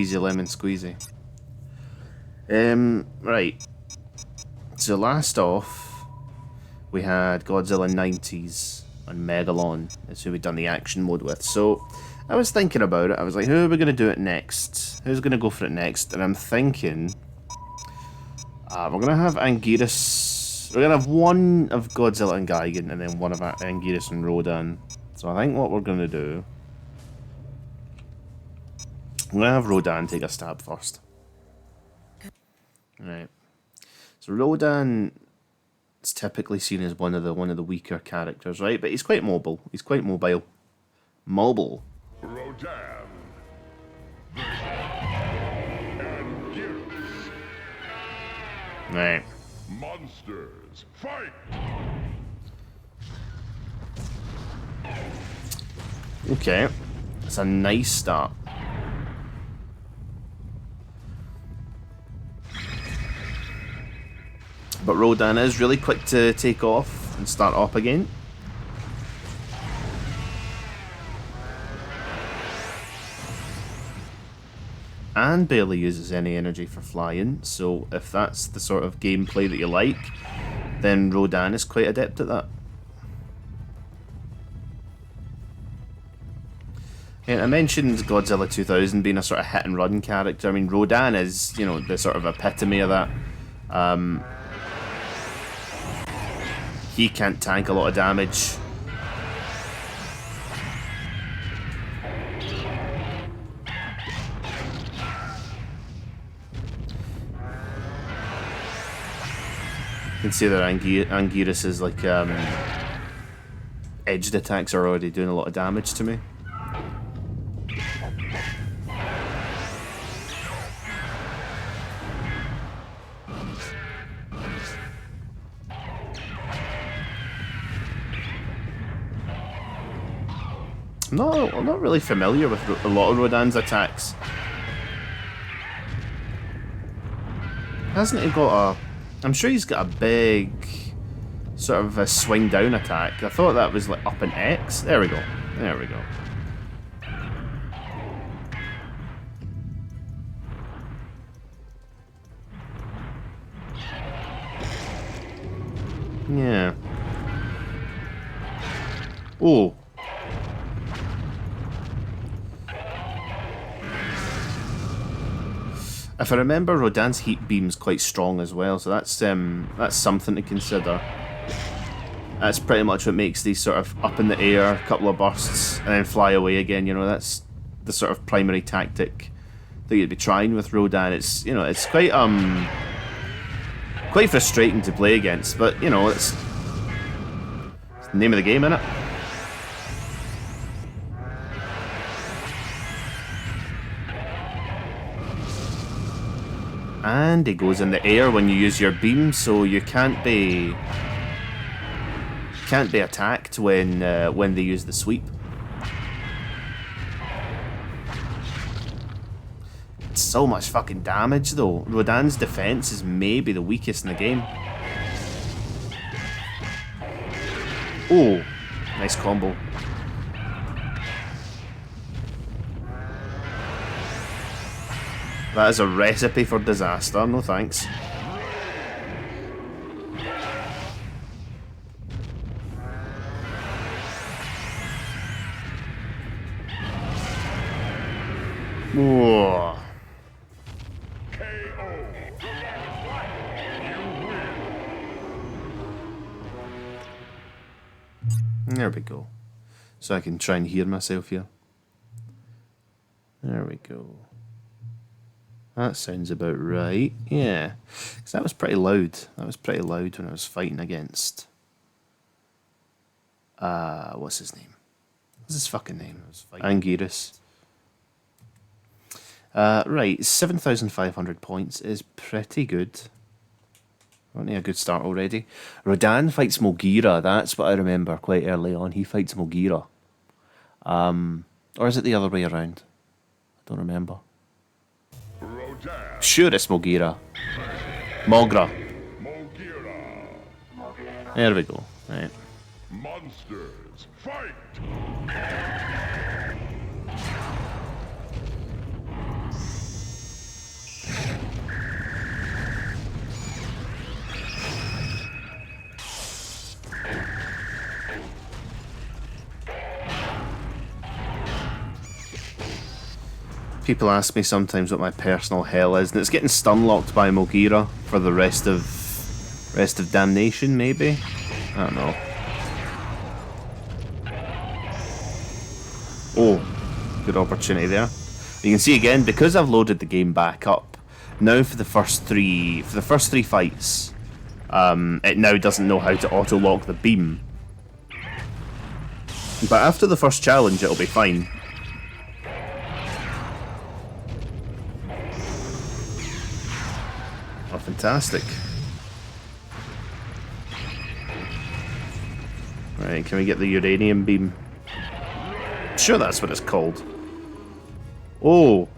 Easy lemon squeezy. Right. So last off, we had Godzilla 90s and Megalon. That's who we'd done the action mode with. So I was thinking about it. I was like, who are we going to do it next? Who's going to go for it next? And I'm thinking, we're going to have Anguirus. We're going to have one of Godzilla and Gigan, and then one of Anguirus and Rodan. So I think what we're going to do, I'm going to have Rodan take a stab first. Right. So Rodan is typically seen as one of the weaker characters, right? But he's quite mobile. He's quite mobile. Mobile. Rodan. Anguirus. Right. Monsters, fight! Okay. That's a nice start. But Rodan is really quick to take off and start up again. And barely uses any energy for flying, so if that's the sort of gameplay that you like, then Rodan is quite adept at that. And I mentioned Godzilla 2000 being a sort of hit and run character. I mean, Rodan is, you know, the sort of epitome of that. He can't tank a lot of damage. You can see that Anguirus is like edged attacks are already doing a lot of damage to me. I'm not really familiar with a lot of Rodan's attacks. Hasn't he got a... I'm sure he's got a big sort of a swing down attack. I thought that was like up an X. There we go. There we go. Yeah. Oh. If I remember, Rodan's heat beam's quite strong as well, so that's something to consider. That's pretty much what makes these sort of up in the air, couple of bursts, and then fly away again. You know, that's the sort of primary tactic that you'd be trying with Rodan. It's, you know, it's quite frustrating to play against, but you know, it's the name of the game, innit? And he goes in the air when you use your beam, so you can't be attacked when they use the sweep. It's so much fucking damage though. Rodan's defense is maybe the weakest in the game. Oh, nice combo. That is a recipe for disaster, no thanks. Whoa. There we go. So I can try and hear myself here. There we go. That sounds about right. Yeah. Because that was pretty loud. That was pretty loud when I was fighting against... what's his name? What's his fucking name? Anguirus. Right, 7,500 points is pretty good. Wasn't he a good start already? Rodan fights Mogira. That's what I remember quite early on. He fights Mogira. Or is it the other way around? I don't remember. Sure, it's Mogira. Mogra. There we go. Right. Monsters, fight! people ask me sometimes what my personal hell is, and it's getting stun locked by Mogira for the rest of Damnation, maybe? I don't know. Oh, good opportunity there. You can see again, because I've loaded the game back up, now for the first three fights, it now doesn't know how to auto-lock the beam. But after the first challenge, it'll be fine. Oh, fantastic. Right, can we get the uranium beam? Sure, that's what it's called. Oh,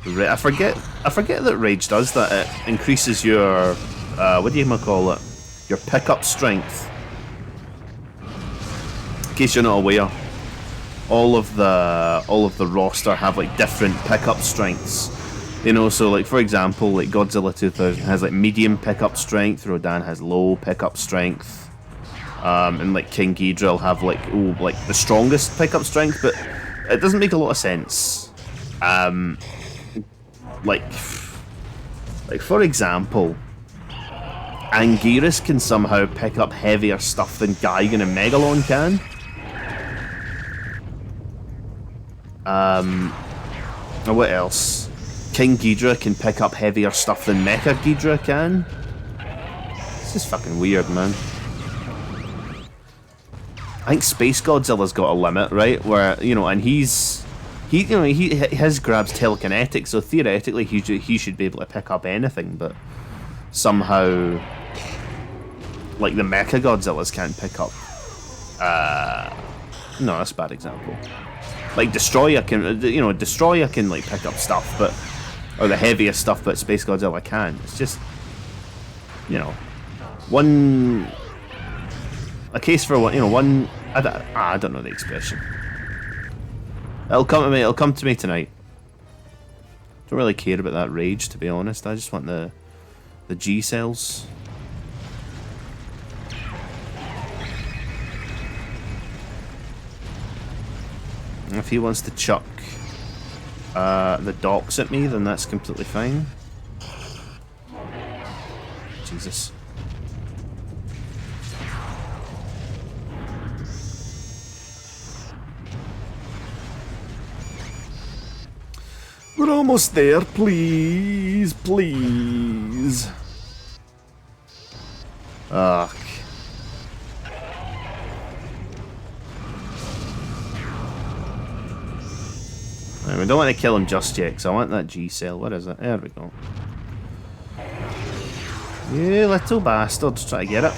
I forget that Rage does that. It increases your what do you call it? Your pickup strength. In case you're not aware, all of the roster have like different pickup strengths. You know, so like for example, like Godzilla 2000 has like medium pickup strength. Rodan has low pickup strength. And like King Ghidorah will have like the strongest pickup strength, but it doesn't make a lot of sense. Like for example, Anguirus can somehow pick up heavier stuff than Gigan and Megalon can. And what else? King Ghidorah can pick up heavier stuff than Mecha Ghidorah can. This is fucking weird, man. I think Space Godzilla's got a limit, right? Where, you know, and his grabs telekinetic, so theoretically he should be able to pick up anything, but somehow, like the Mecha Godzillas can't pick up. No, that's a bad example. Like Destroyer can like pick up stuff, but or the heaviest stuff, but Space Godzilla can. It's just, you know, a case for one. You know, one. I don't know the expression. It'll come to me. It'll come to me tonight. Don't really care about that Rage, to be honest. I just want the G cells. If he wants to chuck the docks at me, then that's completely fine. Jesus. We're almost there, please, please. Ugh. Right, we don't want to kill him just yet, because I want that G cell. What is it? There we go. You little bastards, try to get it.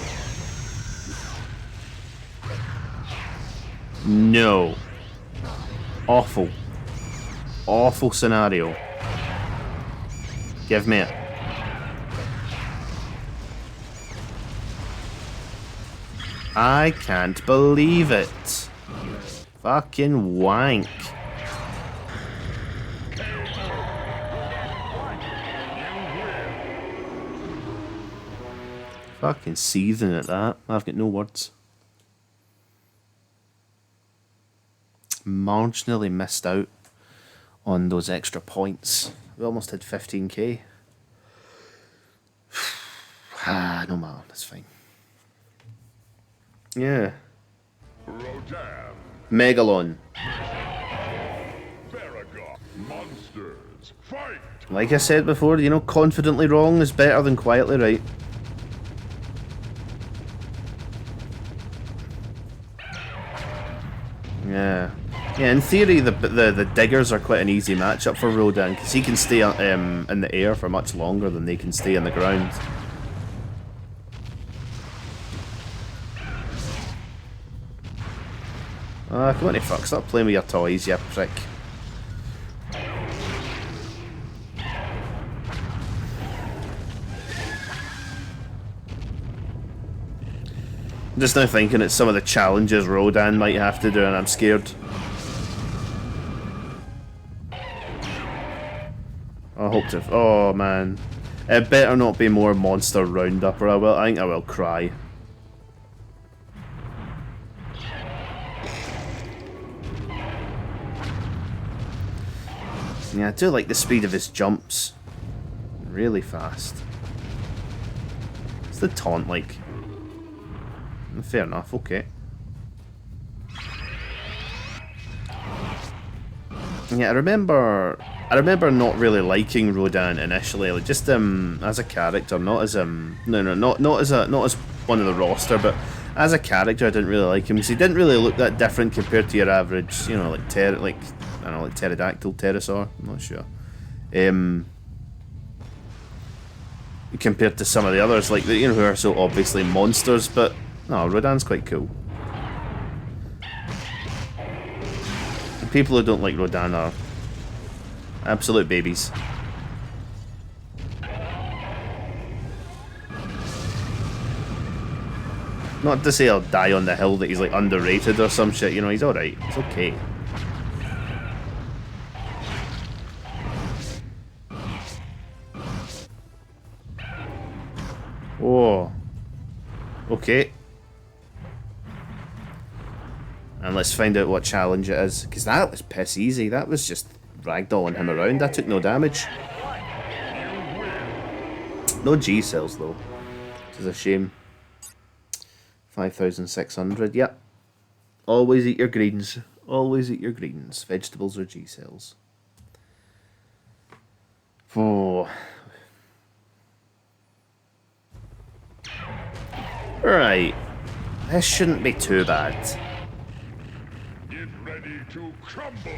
No. Awful. Awful scenario. Give me it. I can't believe it. Fucking wank. Fucking seething at that. I've got no words. Marginally missed out on those extra points. We almost had 15k. No matter, that's fine. Yeah. Rodan. Megalon. Monsters, fight! Like I said before, you know, confidently wrong is better than quietly right. Yeah. Yeah, in theory, the diggers are quite an easy matchup for Rodan, because he can stay in the air for much longer than they can stay on the ground. Come on, you fuck, stop playing with your toys, you prick. I'm just now thinking it's some of the challenges Rodan might have to do, and I'm scared. I hope to. Oh man, it better not be more monster roundup, or I think I will cry. Yeah, I do like the speed of his jumps. Really fast. What's the taunt like? Fair enough, okay. Yeah, I remember not really liking Rodan initially, like just as a character, not as not as one of the roster, but as a character I didn't really like him because he didn't really look that different compared to your average, you know, like I don't know, like pterodactyl, pterosaur, I'm not sure. Compared to some of the others, like you know, who are so obviously monsters, but no, Rodan's quite cool. And people who don't like Rodan are absolute babies. Not to say I'll die on the hill that he's like underrated or some shit, you know, he's alright, it's okay. Oh. Okay. And let's find out what challenge it is, because that was piss easy, that was just ragdolling him around, I took no damage. No G cells though, which is a shame. 5,600, yep. Always eat your greens. Always eat your greens. Vegetables or G cells. Oh. Right. This shouldn't be too bad. Get ready to crumble.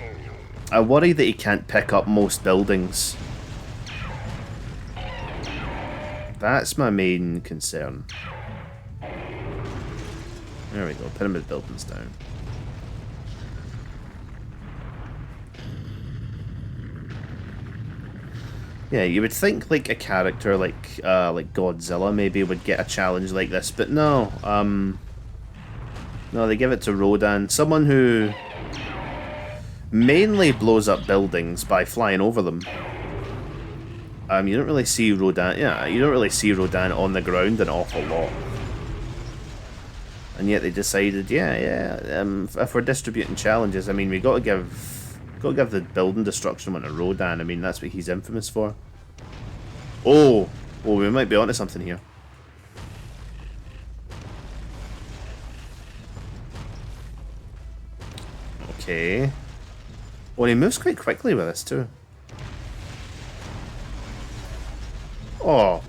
I worry that he can't pick up most buildings. That's my main concern. There we go, pyramid buildings down. Yeah, you would think like a character like Godzilla maybe would get a challenge like this, but no. No, they give it to Rodan, someone who mainly blows up buildings by flying over them. You don't really see Rodan. Yeah, you don't really see Rodan on the ground an awful lot. And yet they decided, if we're distributing challenges, I mean, we got to give the building destruction one to Rodan. I mean, that's what he's infamous for. Oh, we might be onto something here. Okay. Oh, and he moves quite quickly with this too. Oh.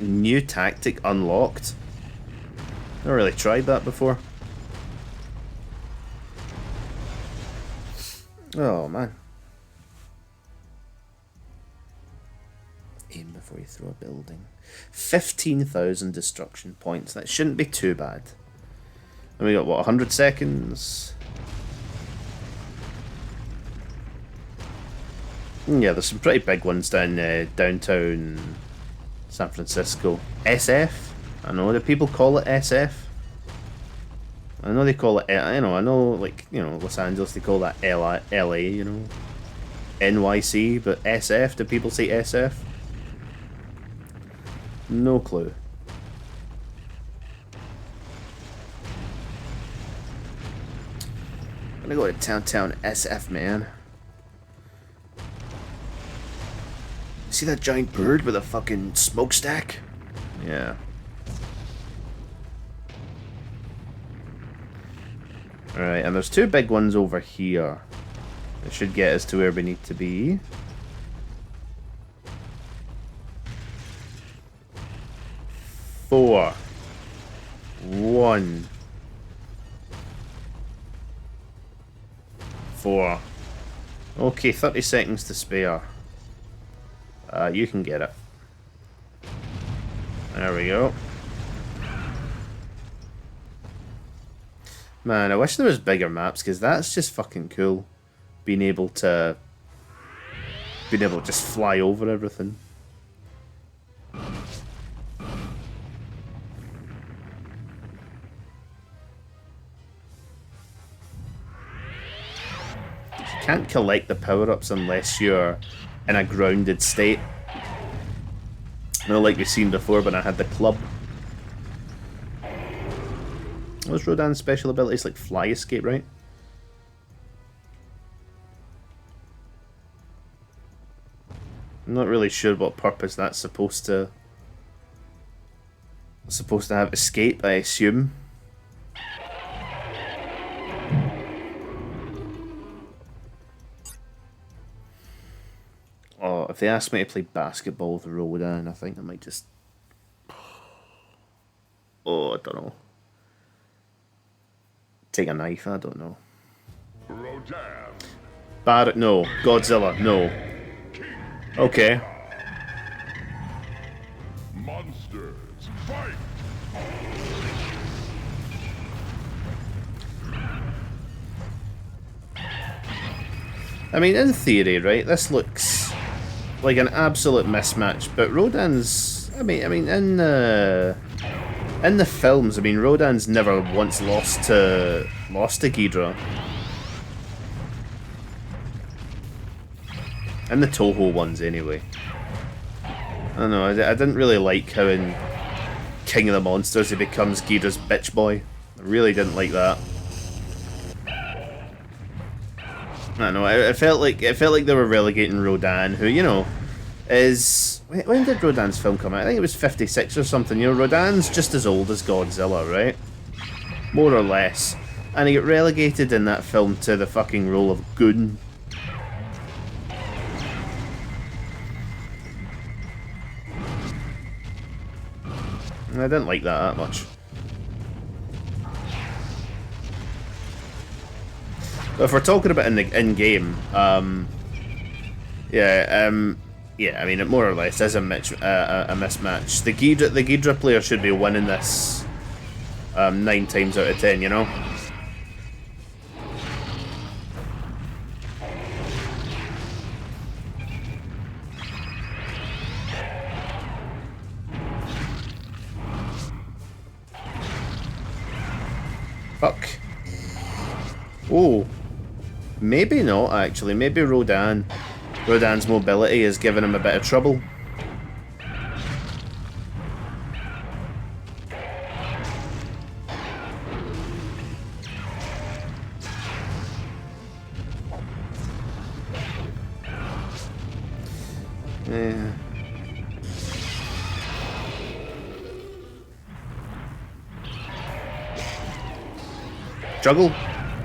New tactic unlocked. Never really tried that before. Oh man. Aim before you throw a building. 15,000 destruction points. That shouldn't be too bad. And we got what, 100 seconds? Yeah, there's some pretty big ones down downtown San Francisco. SF? I know that people call it SF. I know they call it, I know like, Los Angeles, they call that LA, you know. NYC, but SF, do people say SF? No clue. I'm gonna go to Town SF, man. See that giant bird with a fucking smokestack? Yeah. Alright, and there's two big ones over here. It should get us to where we need to be. Four. 1. 4. Okay, 30 seconds to spare. You can get it. There we go. Man, I wish there was bigger maps, because that's just fucking cool. Being able to just fly over everything. You can't collect the power-ups unless you're in a grounded state. Like we've seen before when I had the club. What's Rodan's special abilities? Like fly escape, right? I'm not really sure what purpose that's supposed to have. Escape, I assume. Oh, if they ask me to play basketball with Rodan, I think I might just... Oh, I don't know. Take a knife, I don't know. Rodan. No. Godzilla, no. Okay. Monsters, fight! I mean, in theory, right, this looks like an absolute mismatch, but Rodan's... in the films, I mean, Rodan's never once lost to Ghidra. In the Toho ones, anyway. I don't know, I didn't really like how in King of the Monsters he becomes Ghidра's bitch boy. I really didn't like that. I don't know, it felt like they were relegating Rodan, who, you know, is... When did Rodan's film come out? I think it was 56 or something. You know, Rodan's just as old as Godzilla, right? More or less. And he got relegated in that film to the fucking role of goon. And I didn't like that much. But if we're talking about in-game, yeah, I mean, it more or less is a mismatch. The Ghidra player should be winning this 9 times out of 10, you know? Fuck. Oh. Maybe not, actually. Maybe Rodan's mobility is giving him a bit of trouble. Yeah. Juggle?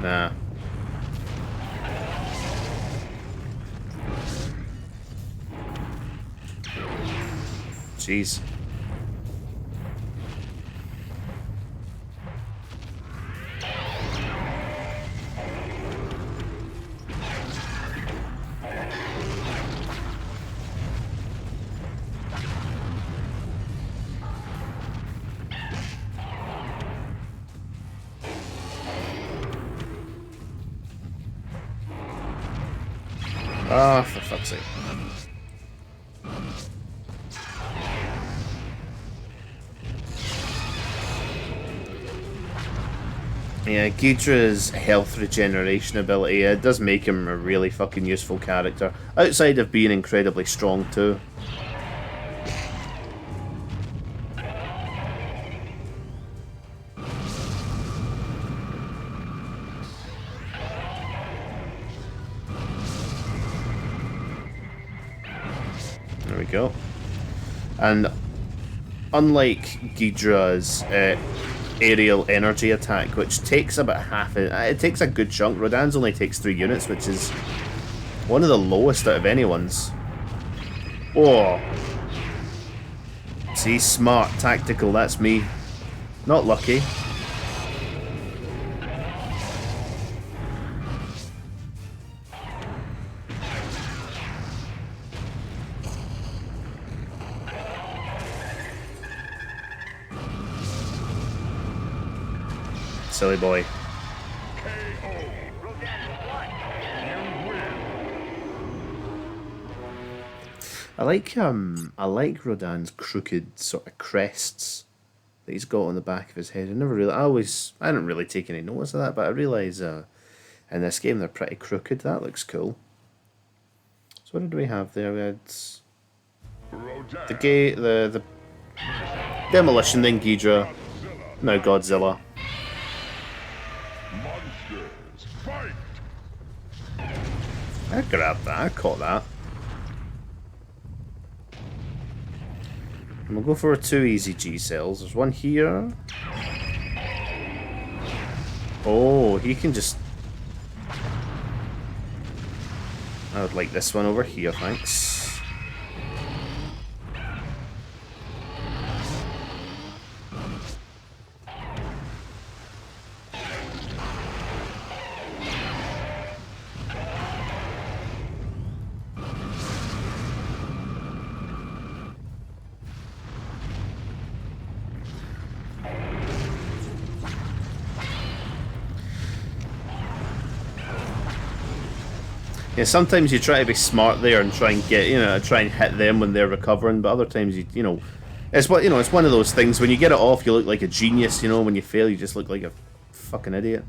Nah. Jeez. Ah, for fuck's sake. Yeah, Ghidra's health regeneration ability, it does make him a really fucking useful character. Outside of being incredibly strong too. There we go. And unlike Ghidra's aerial energy attack, which takes about half it takes a good chunk. Rodan's only takes 3 units, which is one of the lowest out of anyone's. Oh. See, smart, tactical, that's me. Not lucky. Silly boy. I like Rodan's crooked sort of crests that he's got on the back of his head. I didn't really take any notice of that, but I realise in this game they're pretty crooked. That looks cool. So what did we have there? We had the demolition, then Ghidra, now Godzilla. Monsters, fight! I grabbed that. I caught that. we'll go for 2 easy G cells. There's one here. Oh, he can just... I would like this one over here, thanks. Yeah, sometimes you try to be smart there and try and get, try and hit them when they're recovering, but other times it's it's one of those things. When you get it off, you look like a genius. When you fail, you just look like a fucking idiot.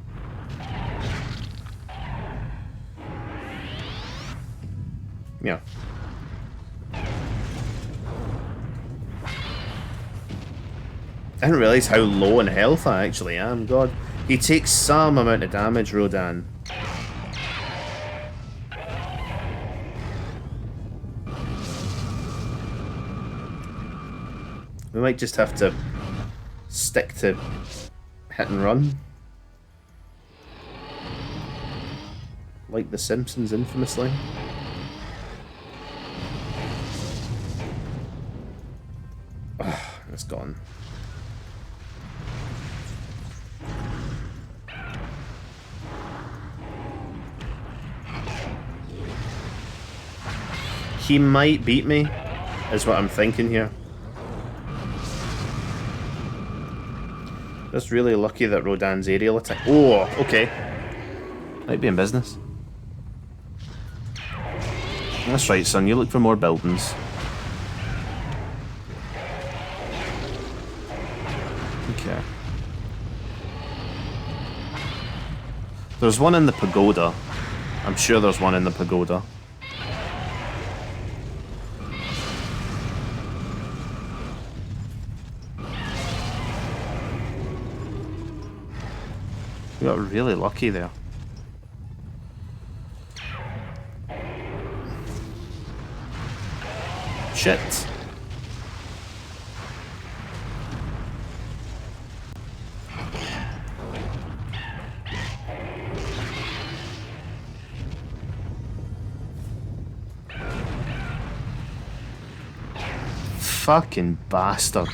Yeah. I didn't realize how low in health I actually am. God, he takes some amount of damage, Rodan. We might just have to stick to hit and run. Like The Simpsons, infamously. Ugh, it's gone. He might beat me, is what I'm thinking here. Just really lucky that Rodan's aerial attack... Oh, okay. Might be in business. That's right, son. You look for more buildings. Okay. There's one in the pagoda. I'm sure there's one in the pagoda. We got really lucky there. Shit. Fucking bastard.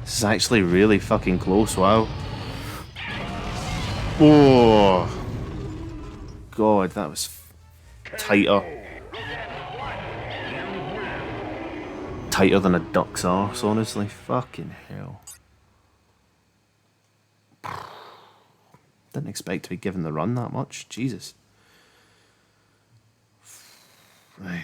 This is actually really fucking close, wow. Oh. God, that was tighter. Tighter than a duck's arse, honestly. Fucking hell. Didn't expect to be given the run that much. Jesus. Right.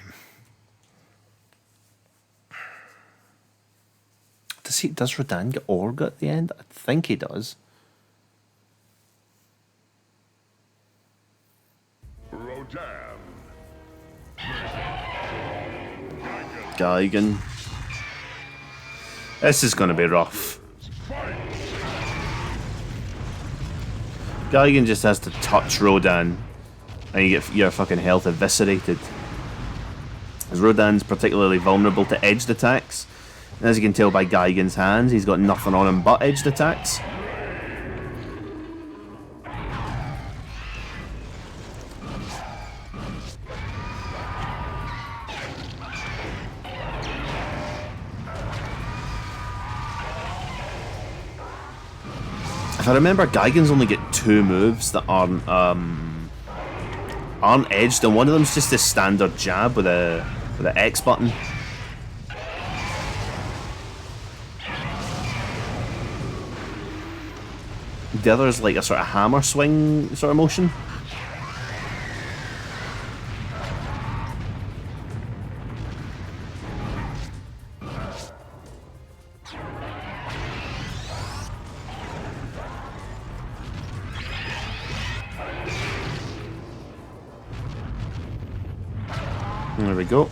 Does Rodan get Orga at the end? I think he does. Rodan. Gigan. This is going to be rough. Gigan just has to touch Rodan and you get your fucking health eviscerated. As Rodan's particularly vulnerable to edged attacks. And as you can tell by Gigan's hands, he's got nothing on him but edged attacks. If I remember, Gigan's only get 2 moves that aren't edged, and one of them's just a standard jab with a X button. The other is like a sort of hammer swing sort of motion. There we go.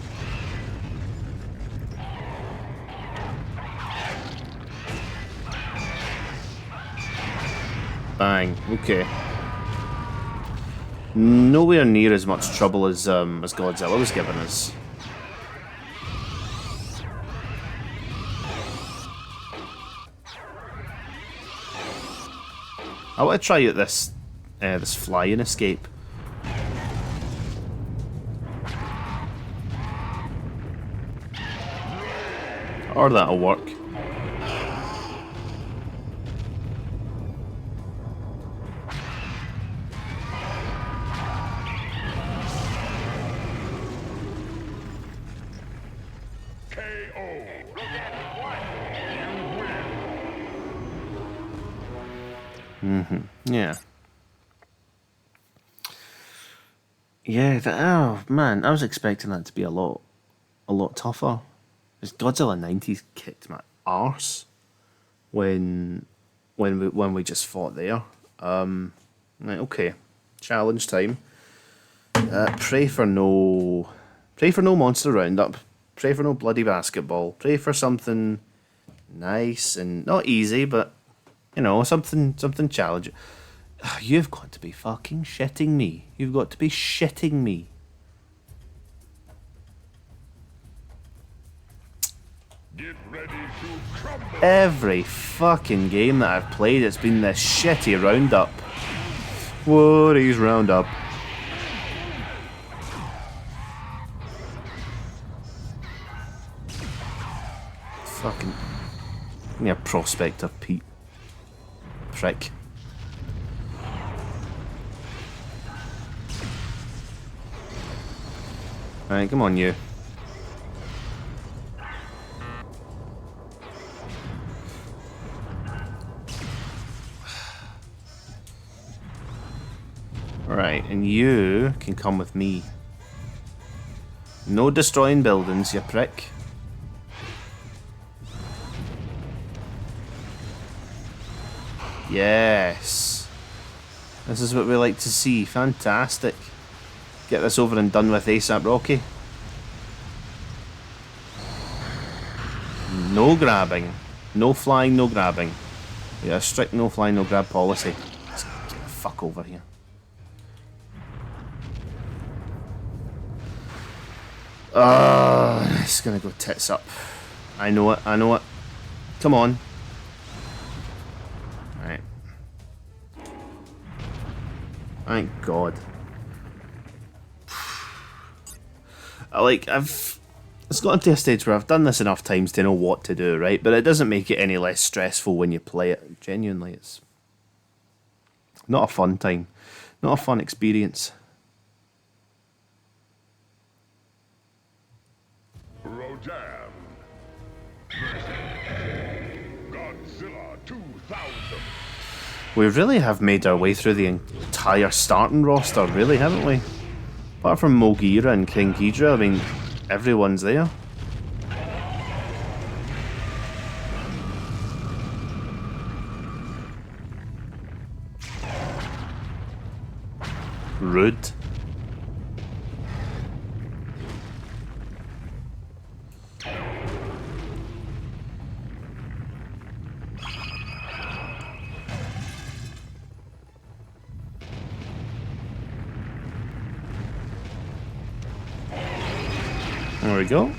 Bang. Okay. Nowhere near as much trouble as Godzilla was giving us. I want to try out this this flying escape. Or that'll work. Yeah. Yeah, oh man, I was expecting that to be a lot tougher. Because Godzilla 90s kicked my arse when we just fought there. Right, okay. Challenge time. Pray for no monster roundup. Pray for no bloody basketball. Pray for something nice and not easy, but you know, something challenging. You've got to be fucking shitting me. You've got to be shitting me. Get ready to crumble. Every fucking game that I've played, it's been this shitty roundup. Woody's roundup. Fucking... Give me a prospector, Pete. Prick. Alright, come on, you. Right, and you can come with me. No destroying buildings, you prick. Yes. This is what we like to see. Fantastic. Get this over and done with ASAP Rocky. No grabbing. No flying, no grabbing. We got a strict no fly, no grab policy. Let's get the fuck over here. It's gonna go tits up. I know it, I know it. Come on. Right. Thank God. It's gotten to a stage where I've done this enough times to know what to do, right? But it doesn't make it any less stressful when you play it. Genuinely, it's not a fun time. Not a fun experience. Rodan versus Godzilla 2000. We really have made our way through the entire starting roster, really, haven't we? Apart from Mogira and King Ghidorah, I mean, everyone's there. Rude. There we go.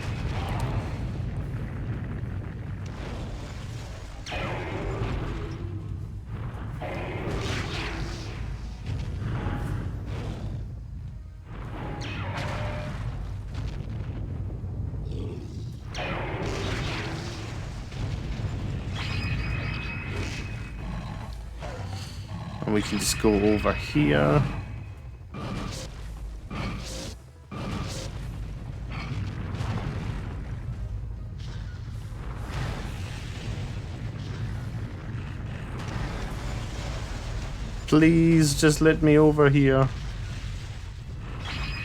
And we can just go over here. Please, just let me over here.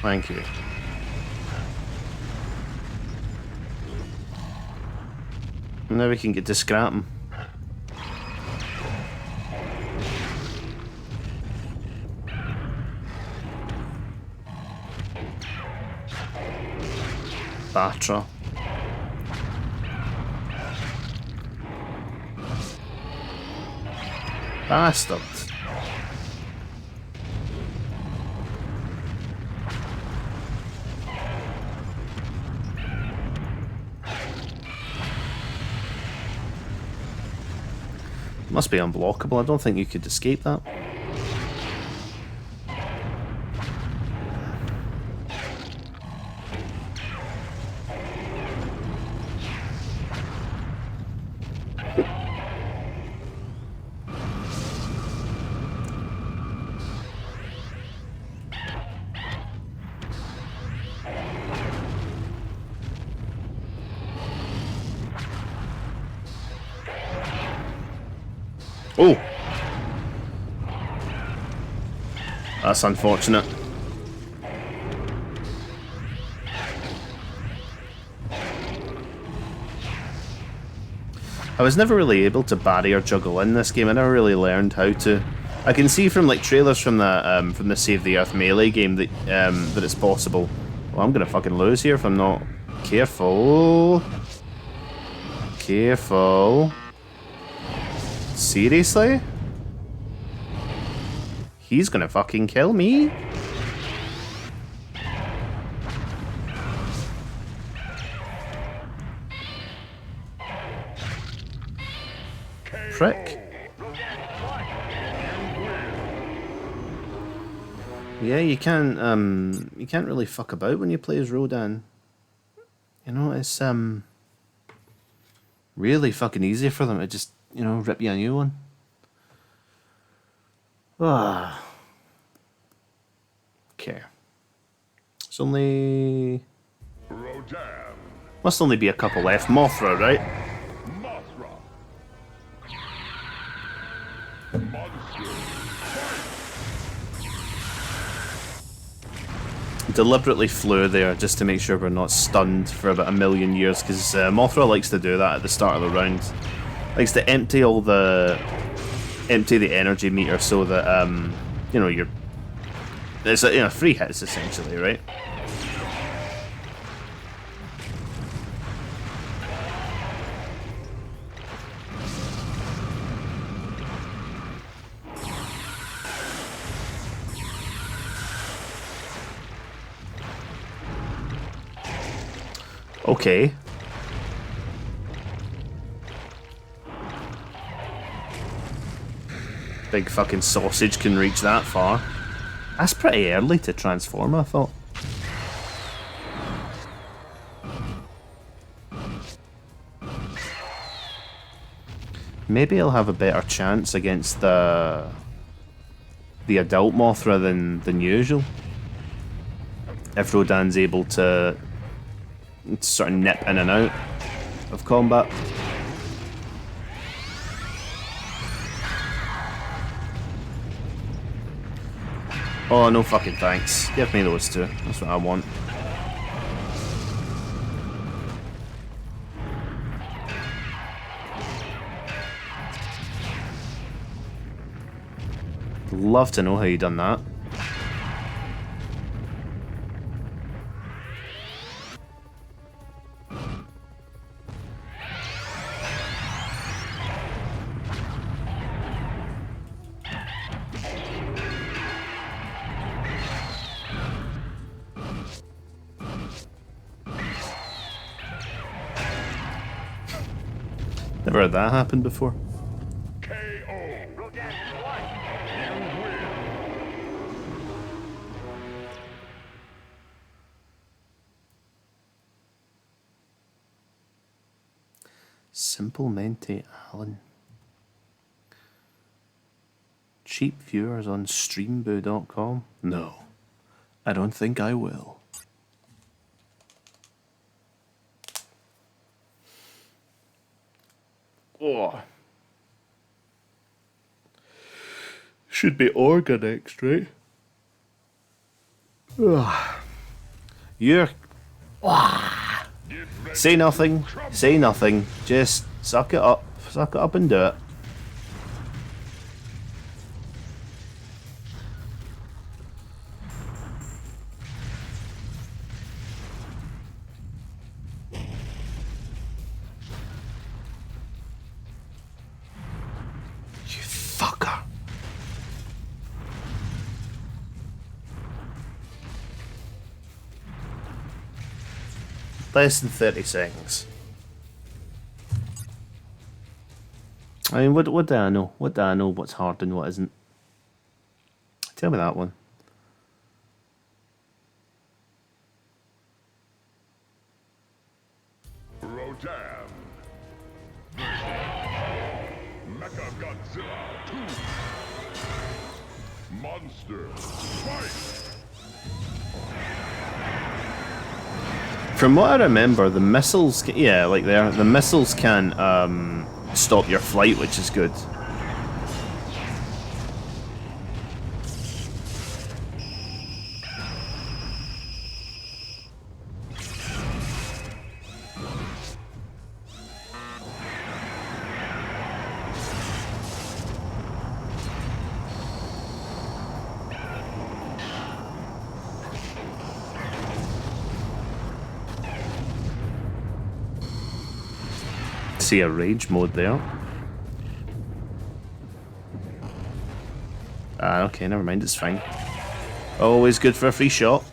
Thank you. Now we can get to scrapping. Batra. Bastard. Must be unblockable. I don't think you could escape that. Oh! That's unfortunate. I was never really able to parry or juggle in this game. I never really learned how to. I can see from like trailers from the Save the Earth Melee game that that it's possible. Well, I'm gonna fucking lose here if I'm not careful. Careful. Seriously? He's gonna fucking kill me? Prick. Yeah, you can't really fuck about when you play as Rodan. You know, it's really fucking easy for them to just, you know, rip you a new one. Ah. Okay. It's only... Rodan. Must only be a couple left. Mothra, right? Mothra. Monster. Deliberately flew there just to make sure we're not stunned for about 1,000,000 years, because Mothra likes to do that at the start of the round. Likes to empty the energy meter so that you know, it's a, you know, free hits essentially, right? Okay. Big fucking sausage can reach that far. That's pretty early to transform, I thought. Maybe I'll have a better chance against the adult Mothra than usual. If Rodan's able to sort of nip in and out of combat. Oh, no fucking thanks. Give me those two. That's what I want. Love to know how you done that. Never had that happen before. KO. Rodan won. You win. Simple Mente Allen. Cheap viewers on streamboo.com? No, I don't think I will. Oh. Should be Orga next, right? Ugh. You're... Say nothing, say nothing. Just suck it up and do it. Less than 30 seconds. I mean, what do I know? What do I know what's hard and what isn't? Tell me that one. Rodan. Mecha Godzilla 2. Monster. Fight. From what I remember, the missiles, yeah, like there, the missiles can stop your flight, which is good. See a rage mode there. Ah, okay, never mind, it's fine. Always good for a free shot.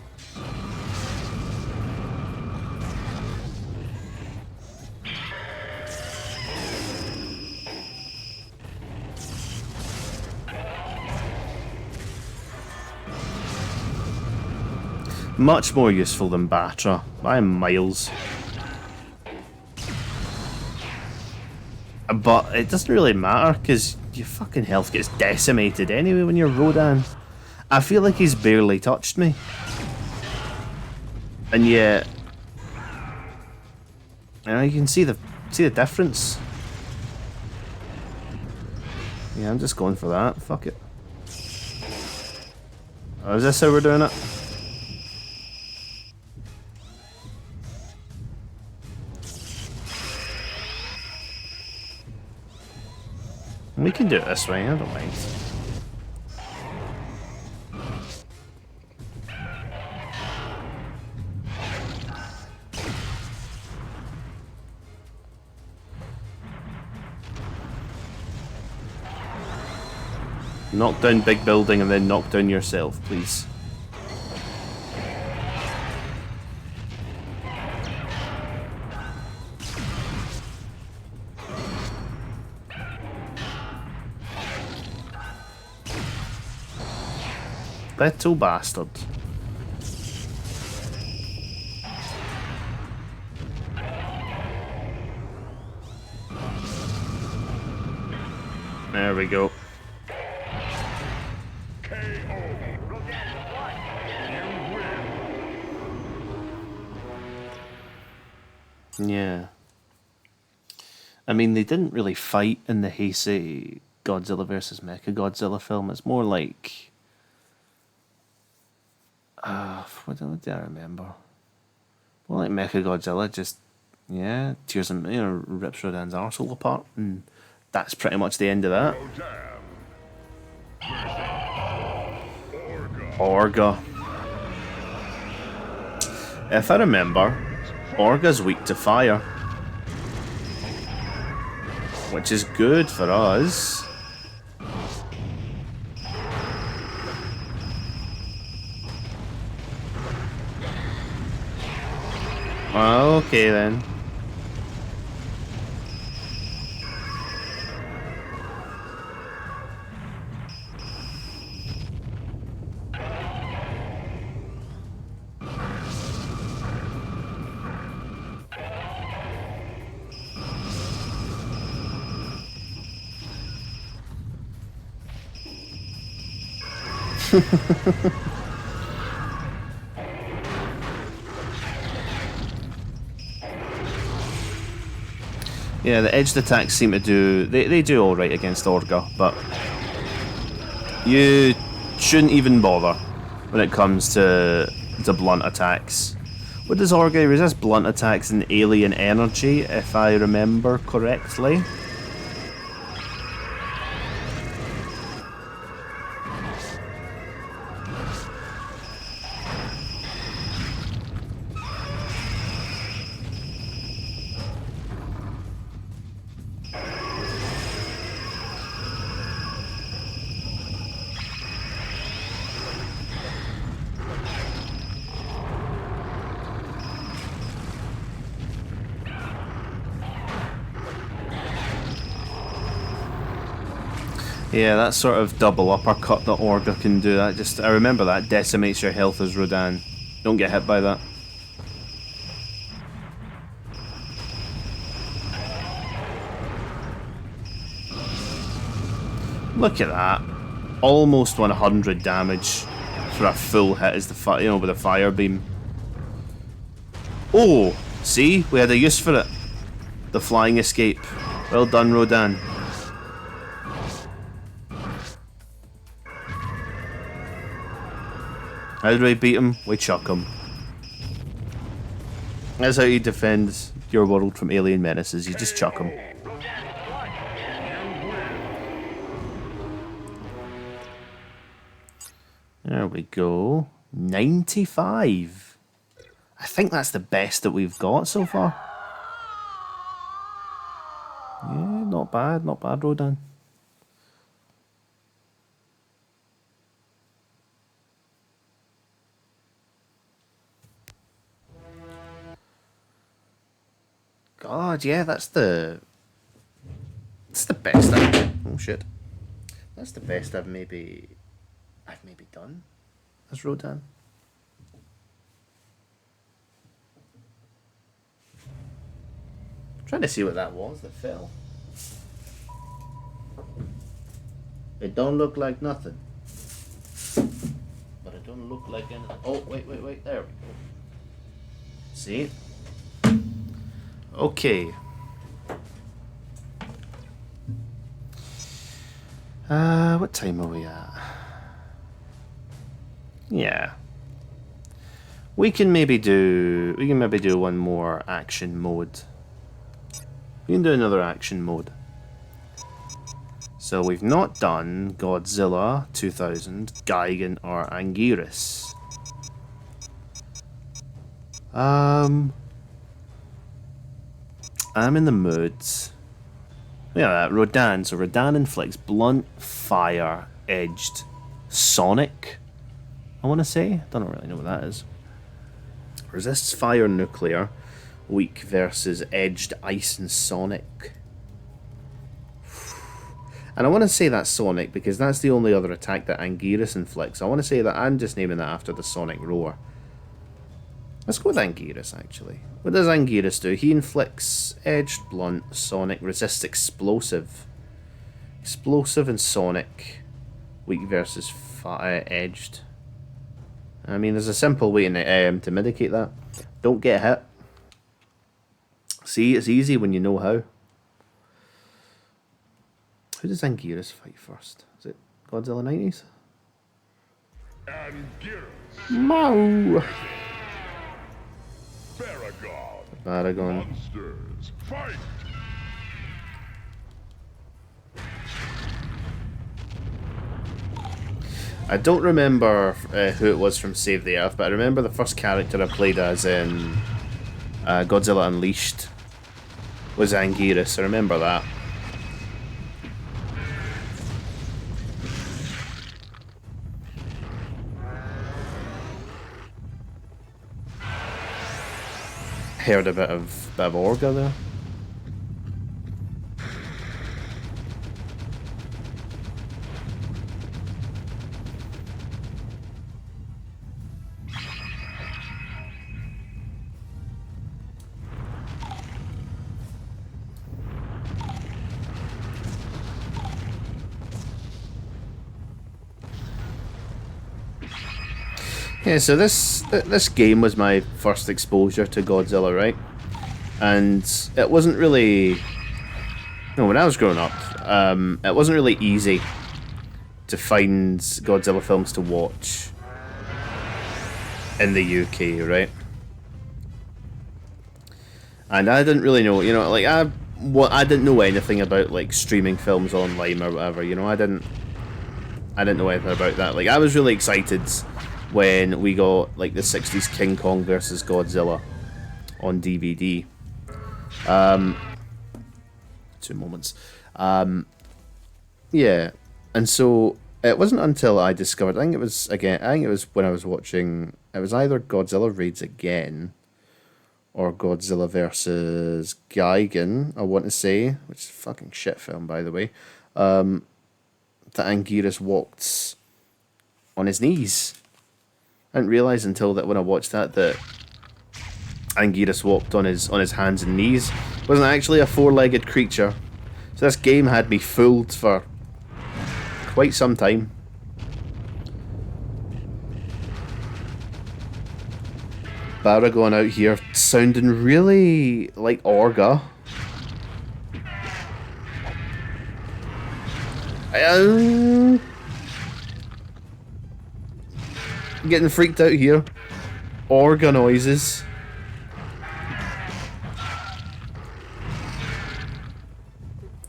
Much more useful than Batra, by miles. But it doesn't really matter, because your fucking health gets decimated anyway when you're Rodan. I feel like he's barely touched me. And yet... you know, you can see the difference. Yeah, I'm just going for that. Fuck it. Oh, is this how we're doing it? We can do it this way, I don't mind. Knock down big building and then knock down yourself, please. Little bastard. There we go. KO. Rodan won. You win. Yeah. I mean, they didn't really fight in the Heisei Godzilla vs. Mechagodzilla film. It's more like... what do I remember? More like Mechagodzilla just, yeah, tears him, you know, rips Rodan's arsehole apart, and that's pretty much the end of that. Rodan. Orga. If I remember, Orga's weak to fire. Which is good for us. Okay then. Yeah, the edged attacks seem to do... They do alright against Orga, but... you shouldn't even bother when it comes to blunt attacks. What does Orga resist? Blunt attacks and alien energy, if I remember correctly. Yeah, that sort of double uppercut that Orga can do. That just I remember that decimates your health as Rodan. Don't get hit by that. Look at that. Almost 100 damage for a full hit as the with a fire beam. Oh, see, we had a use for it. The flying escape. Well done, Rodan. How do we beat him? We chuck him. That's how you defend your world from alien menaces. You just chuck him. Rodan, what? There we go. 95. I think that's the best that we've got so far. Yeah, not bad, Rodan. God, yeah, that's the best oh shit. That's the best I've maybe done as Rodan. Trying to see what that was that fell. It don't look like nothing. But it don't look like anything. Oh, wait, there we go. See? Okay. What time are we at? Yeah. We can maybe do one more action mode. We can do another action mode. So we've not done Godzilla 2000, Gigan or Anguirus. I'm in the mood. Yeah, Rodan. So Rodan inflicts blunt, fire-edged sonic. I want to say. Don't really know what that is. Resists fire and nuclear. Weak versus edged ice and sonic. And I want to say that's sonic because that's the only other attack that Anguirus inflicts. I want to say that I'm just naming that after the sonic roar. Let's go with Anguirus, actually. What does Anguirus do? He inflicts edged, blunt, sonic, resists explosive. Explosive and sonic. Weak versus edged. I mean, there's a simple way to mitigate that. Don't get hit. See, it's easy when you know how. Who does Anguirus fight first? Is it Godzilla 90s? Anguirus. Mow! Baragon. Monsters. Fight! I don't remember who it was from Save the Earth, but I remember the first character I played as in Godzilla Unleashed was Anguirus. I remember that. Heard a bit of Orga there. Yeah, so this game was my first exposure to Godzilla, right? And it wasn't really... No, when I was growing up, it wasn't really easy to find Godzilla films to watch in the UK, right? And I didn't really know, you know, like I didn't know anything about like streaming films online or whatever, you know. I didn't know anything about that. Like I was really excited when we got like the 60s King Kong versus Godzilla on DVD. 2 moments. Yeah, and so it wasn't until I discovered. I think it was when I was watching. It was either Godzilla Raids Again or Godzilla versus Gigan. I want to say, which is a fucking shit film, by the way. that Anguirus walked on his knees. I didn't realise until that when I watched that Anguirus walked on his hands and knees. It wasn't actually a four-legged creature. So this game had me fooled for quite some time. Baragon out here sounding really like Orga. I'm getting freaked out here. Orga noises.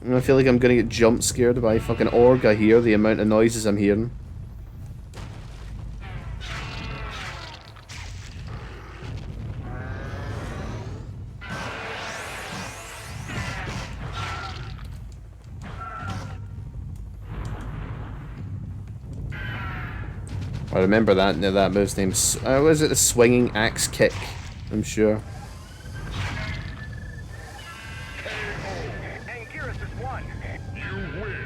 I feel like I'm gonna get jump scared by fucking Orga here, the amount of noises I'm hearing. I remember that move's name. Was it the swinging axe kick? I'm sure. Anguirus has won. You win.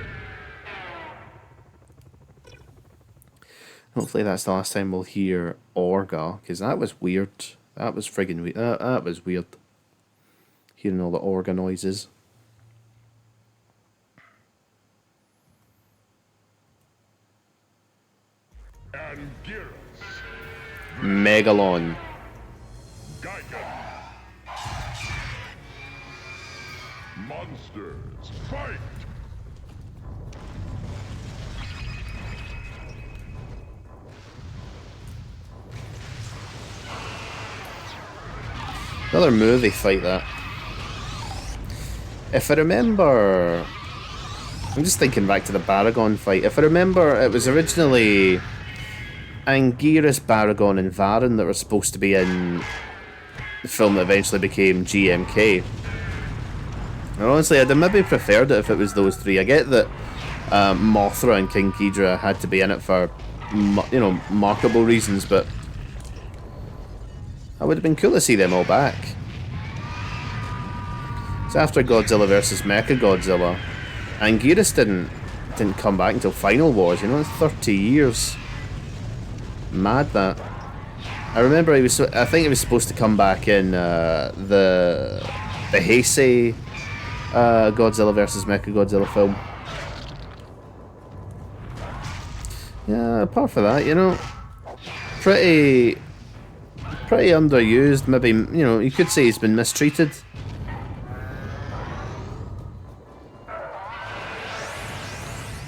Hopefully that's the last time we'll hear Orga, because that was weird. That was friggin' weird. That was weird. Hearing all the Orga noises. Anguirus. Megalon. Giga. Monsters, fight! Another movie fight, that. If I remember... I'm just thinking back to the Baragon fight. If I remember, it was originally Anguirus, Baragon and Varan that were supposed to be in the film that eventually became GMK. And honestly, I'd have maybe preferred it if it was those three. I get that Mothra and King Ghidorah had to be in it for, you know, markable reasons, but it would have been cool to see them all back. So after Godzilla vs. Mechagodzilla, Anguirus didn't come back until Final Wars. You know, it's 30 years. Mad that. I remember I think he was supposed to come back in the Heisei Godzilla vs. Mechagodzilla film. Yeah, apart from that, you know, pretty underused. Maybe, you know, you could say he's been mistreated.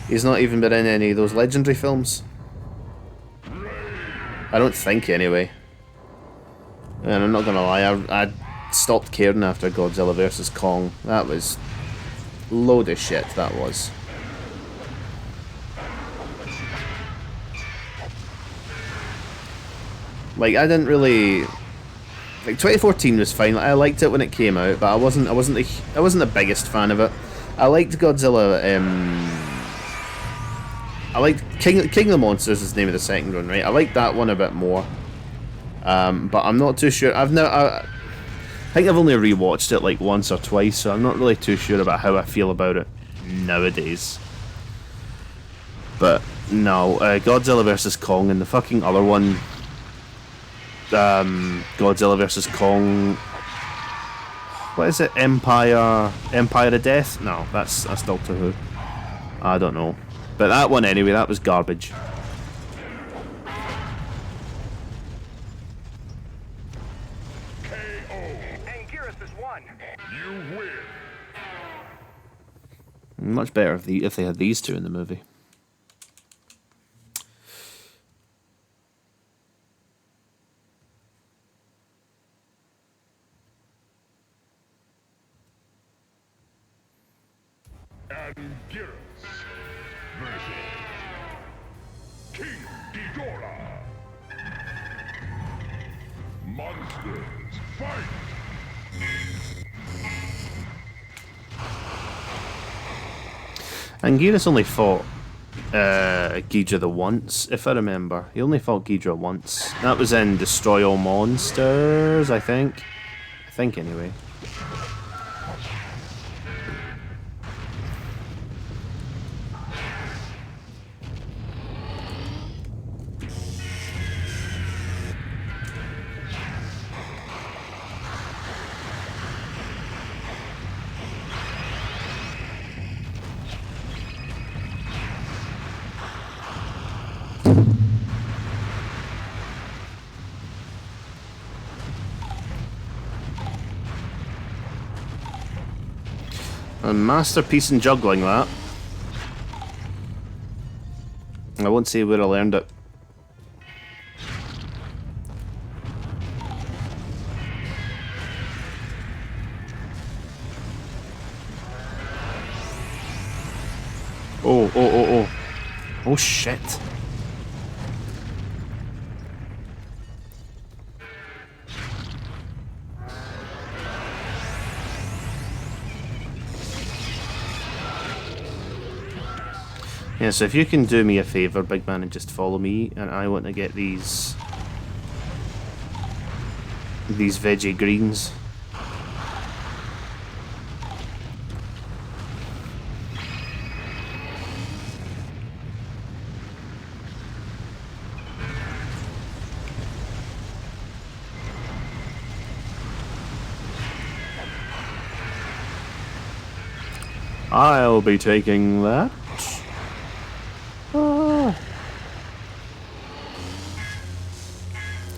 He's not even been in any of those legendary films. I don't think, anyway. And I'm not gonna lie, I stopped caring after Godzilla vs. Kong. That was a load of shit, that was. Like, I didn't really... Like, 2014 was fine. Like, I liked it when it came out, but I wasn't the biggest fan of it. I liked Godzilla, I liked King of the Monsters is the name of the second one, right? I liked that one a bit more. But I'm not too sure. I think I've only rewatched it like once or twice, so I'm not really too sure about how I feel about it nowadays. But no, Godzilla vs. Kong and the fucking other one, Godzilla vs. Kong. What is it? Empire of Death? No, that's Doctor Who. I don't know. But that one anyway, that was garbage. Anguirus has won. You win. Much better if they had these two in the movie. Anguirus versus King Ghidorah. Monsters, fight! Anguirus only fought Ghidorah the once, if I remember. He only fought Ghidorah once. That was in Destroy All Monsters, I think. Anyway. A masterpiece in juggling, that. I won't say where I learned it. Oh. Oh, shit. Yeah, so if you can do me a favour, big man, and just follow me, and I want to get these veggie greens. I'll be taking that.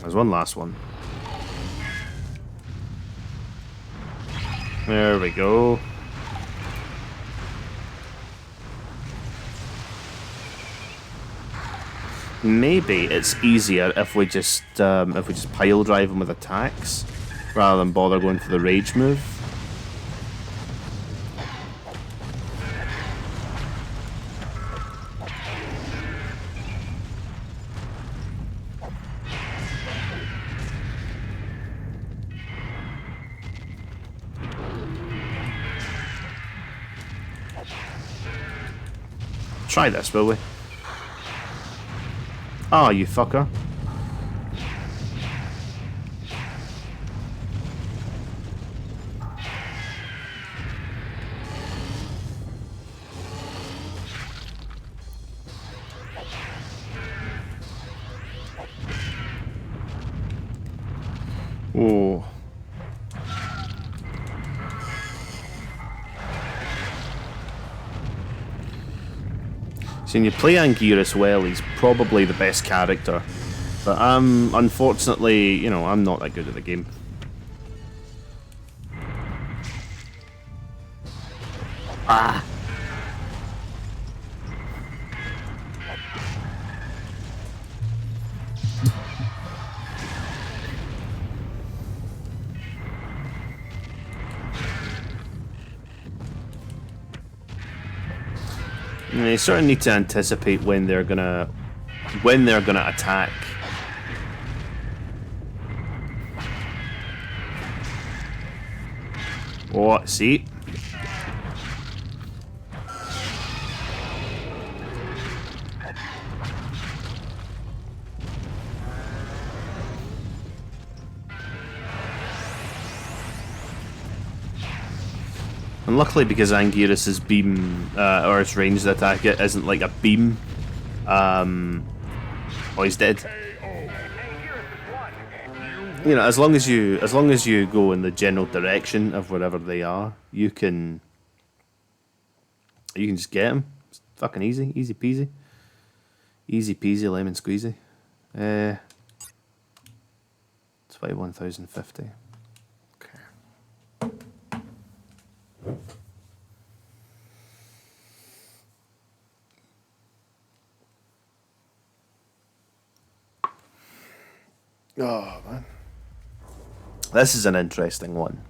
There's one last one. There we go. Maybe it's easier if we just pile drive them with attacks rather than bother going for the rage move. Try this, will we? Ah, you fucker. Oh. So when you play Anguirus well, he's probably the best character. But unfortunately, you know, I'm not that good at the game. Ah! You sort of need to anticipate when they're gonna attack. Oh, see? And luckily, because Anguirus' beam, or his ranged attack, it isn't like a beam. Oh, he's dead. You know, as long as you go in the general direction of wherever they are, you can just get them. It's fucking easy, easy peasy, lemon squeezy. 21,050. Oh man, this is an interesting one.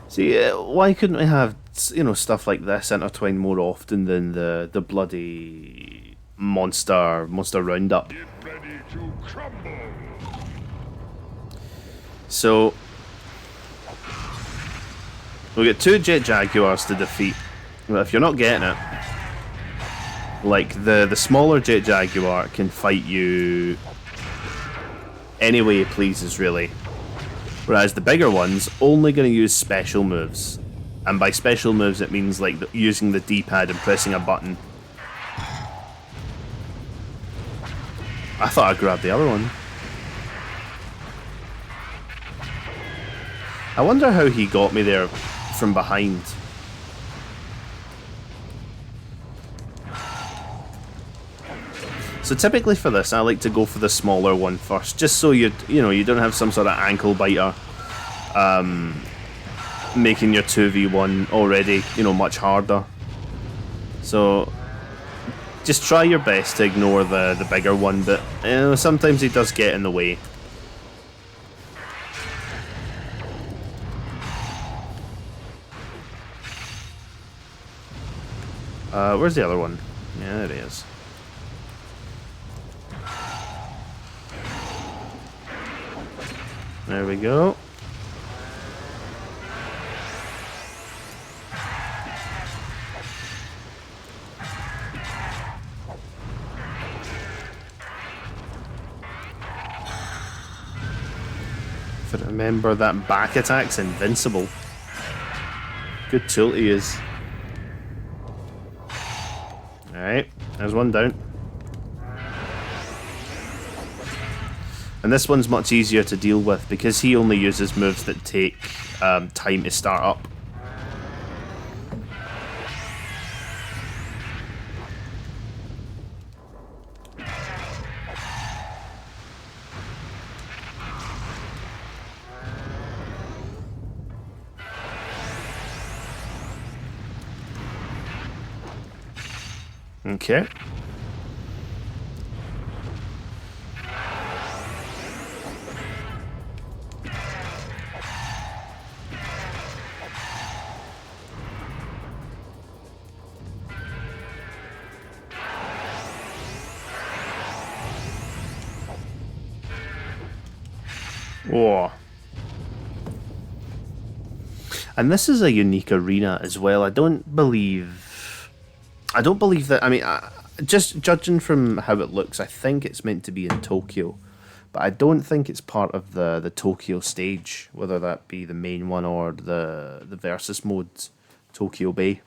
See, why couldn't we have, you know, stuff like this intertwined more often than the bloody monster roundup? Get ready to crumble. So we get 2 Jet Jaguars to defeat. But if you're not getting it, like the smaller Jet Jaguar can fight you any way he pleases, really. Whereas the bigger one's only going to use special moves. And by special moves, it means like using the D-pad and pressing a button. I thought I grabbed the other one. I wonder how he got me there from behind. So typically for this, I like to go for the smaller one first, just so you don't have some sort of ankle biter. making your 2v1 already, you know, much harder. So just try your best to ignore the bigger one, but you know, sometimes he does get in the way. Where's the other one? Yeah, there it is. There we go. If I remember, that back attack's invincible. Good tool he is. Alright, there's one down. And this one's much easier to deal with because he only uses moves that take time to start up. Okay. Whoa. And this is a unique arena as well. I don't believe that. I mean, just judging from how it looks, I think it's meant to be in Tokyo, but I don't think it's part of the Tokyo stage, whether that be the main one or the versus mode, Tokyo Bay.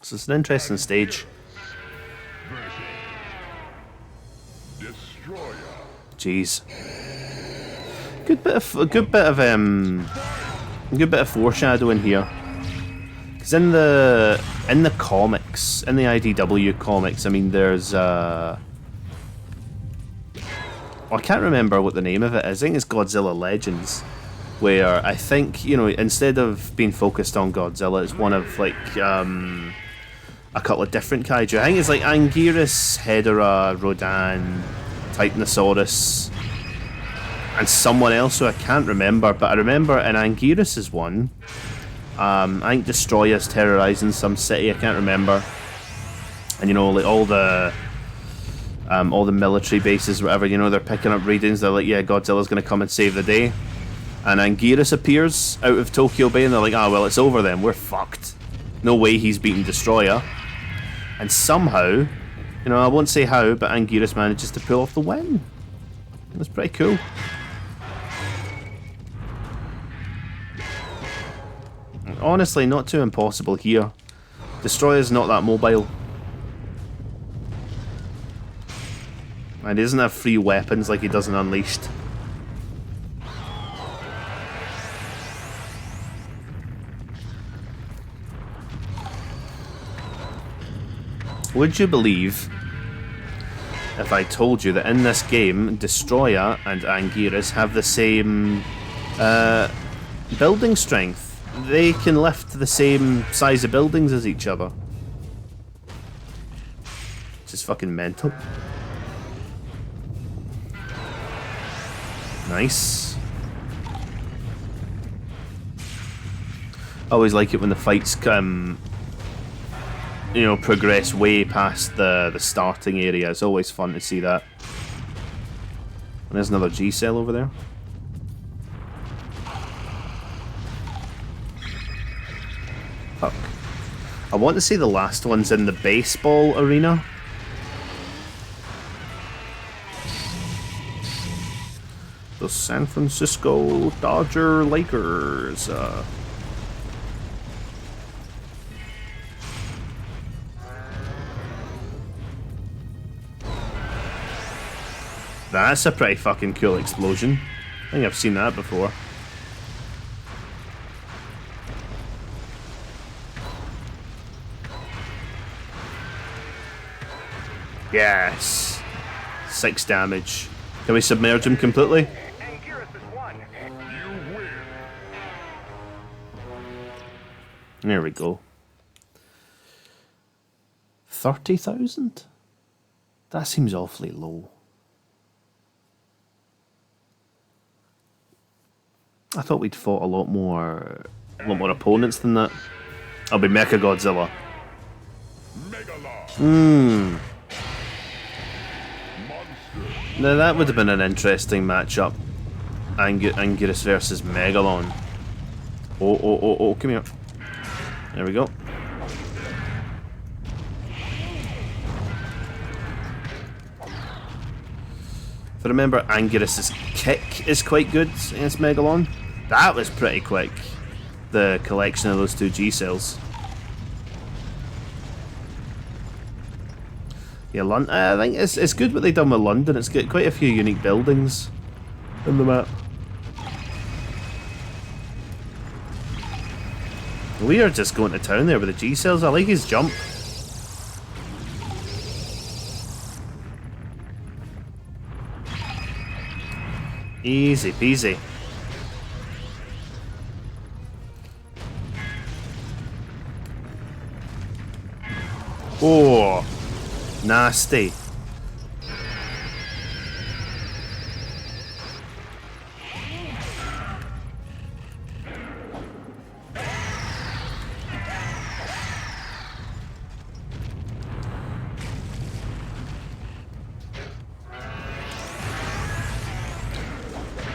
So it's an interesting stage. Jeez. Good bit of foreshadowing here. Because in the comics, in the IDW comics, I mean, there's I can't remember what the name of it is. I think it's Godzilla Legends, where I think, you know, instead of being focused on Godzilla, it's one of like a couple of different kaiju. I think it's like Anguirus, Hedorah, Rodan, Titanosaurus, and someone else who I can't remember, but I remember in Anguirus' one, I think Destroyer's terrorizing some city, I can't remember. And you know, like all the military bases, whatever, you know, they're picking up readings, they're like, yeah, Godzilla's gonna come and save the day. And Anguirus appears out of Tokyo Bay and they're like, ah, well, it's over then, we're fucked. No way he's beaten Destroyer. And somehow, you know, I won't say how, but Anguirus manages to pull off the win. That's pretty cool. Honestly, not too impossible here. Destroyer's not that mobile. And he doesn't have free weapons like he does in Unleashed. Would you believe if I told you that in this game, Destroyer and Anguirus have the same building strength? They can lift the same size of buildings as each other. Which is fucking mental. Nice. I always like it when the fights come, you know, progress way past the starting area. It's always fun to see that. And there's another G cell over there. Fuck. I want to say the last one's in the baseball arena. The San Francisco Dodger Lakers. That's a pretty fucking cool explosion. I think I've seen that before. Yes. 6 damage. Can we submerge him completely? Anguirus is one. You win. There we go. 30,000? That seems awfully low. I thought we'd fought a lot more opponents than that. I'll be Mecha Godzilla. Now that would have been an interesting matchup. Anguirus versus Megalon. Oh, come here. There we go. If I remember, Anguirus' kick is quite good against Megalon. That was pretty quick. The collection of those two G-cells. Yeah, London. I think it's good what they've done with London. It's got quite a few unique buildings in the map. We are just going to town there with the G-cells. I like his jump. Easy peasy. Oh, nasty.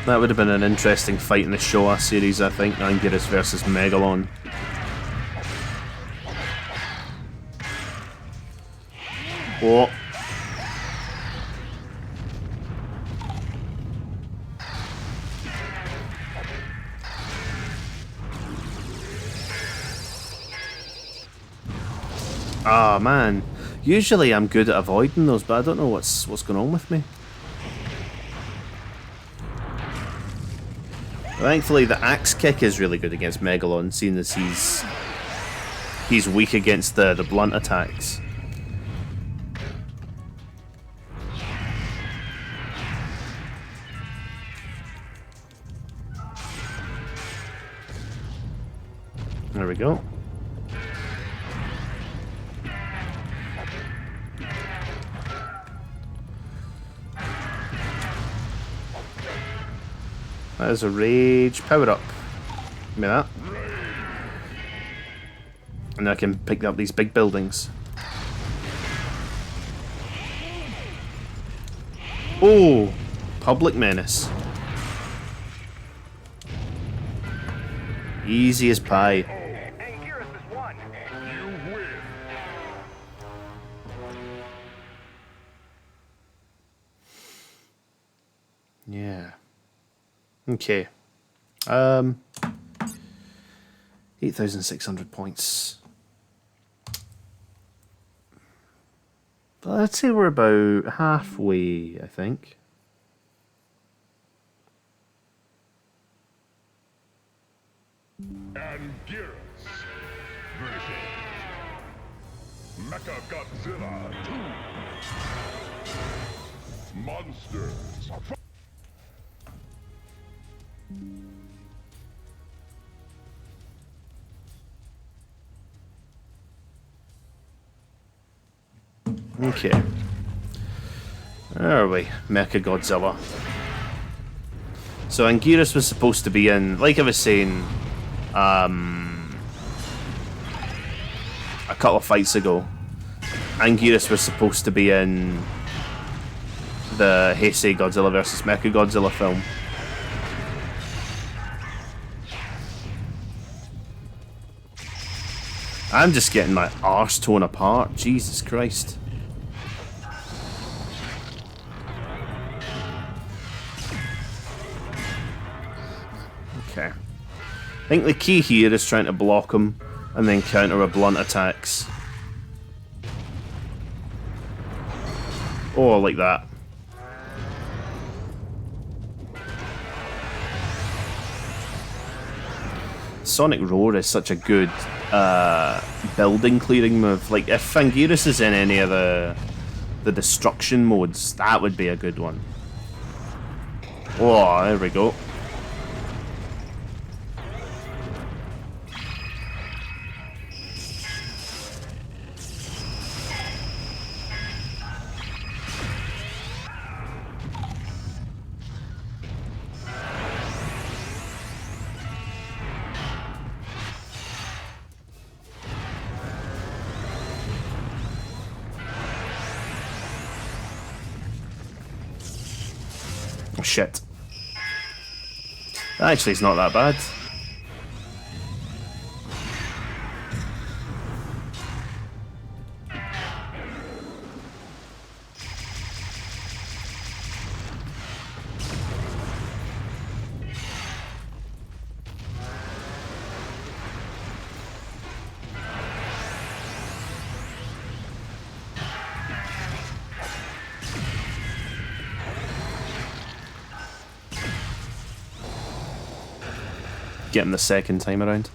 That would have been an interesting fight in the Showa series, I think. Anguirus versus Megalon. Oh. Ah, man. Usually I'm good at avoiding those, but I don't know what's going on with me. Thankfully, the axe kick is really good against Megalon, seeing as he's weak against the blunt attacks. There we go. That is a rage power up. Give me that. And I can pick up these big buildings. Oh! Public menace. Easy as pie. Anguirus is one. You win. Yeah. Okay. 8,600 points. But I'd say we're about halfway, I think. Anguirus versus Mecha Godzilla 2. Monsters. Okay. Where are we? Mecha Godzilla. So Anguirus was supposed to be in, like I was saying, a couple of fights ago. Anguirus was supposed to be in the Heisei Godzilla vs. Mecha Godzilla film. I'm just getting my arse torn apart. Jesus Christ. Okay. I think the key here is trying to block him and then counter with blunt attacks. Oh, like that. Sonic Roar is such a good building clearing move. Like, if Anguirus is in any of the destruction modes, that would be a good one. Oh, there we go. Shit. Actually, it's not that bad. Get him the second time around.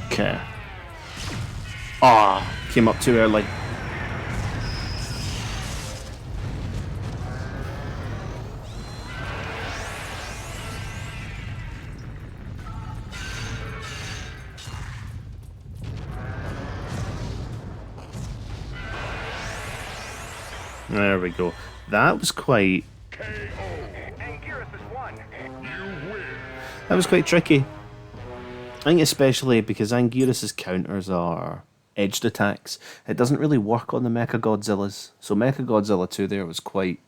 Okay. Ah, came up too early. There we go. That was quite... Anguirus is one. You win. That was quite tricky. I think especially because Anguirus' counters are edged attacks. It doesn't really work on the Mecha Godzillas. So Mecha Godzilla 2 there was quite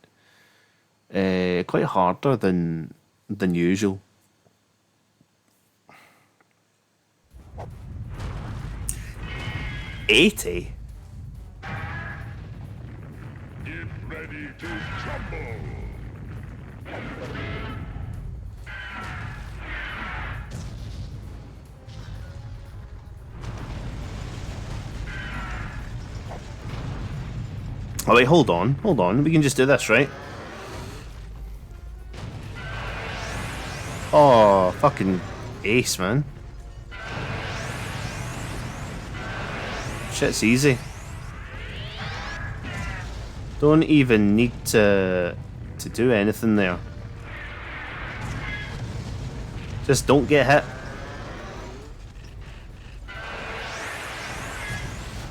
harder than usual. $80? Get ready to crumble. Oh wait, hold on. We can just do this, right? Oh, fucking ace, man. Shit's easy. Don't even need to do anything there. Just don't get hit.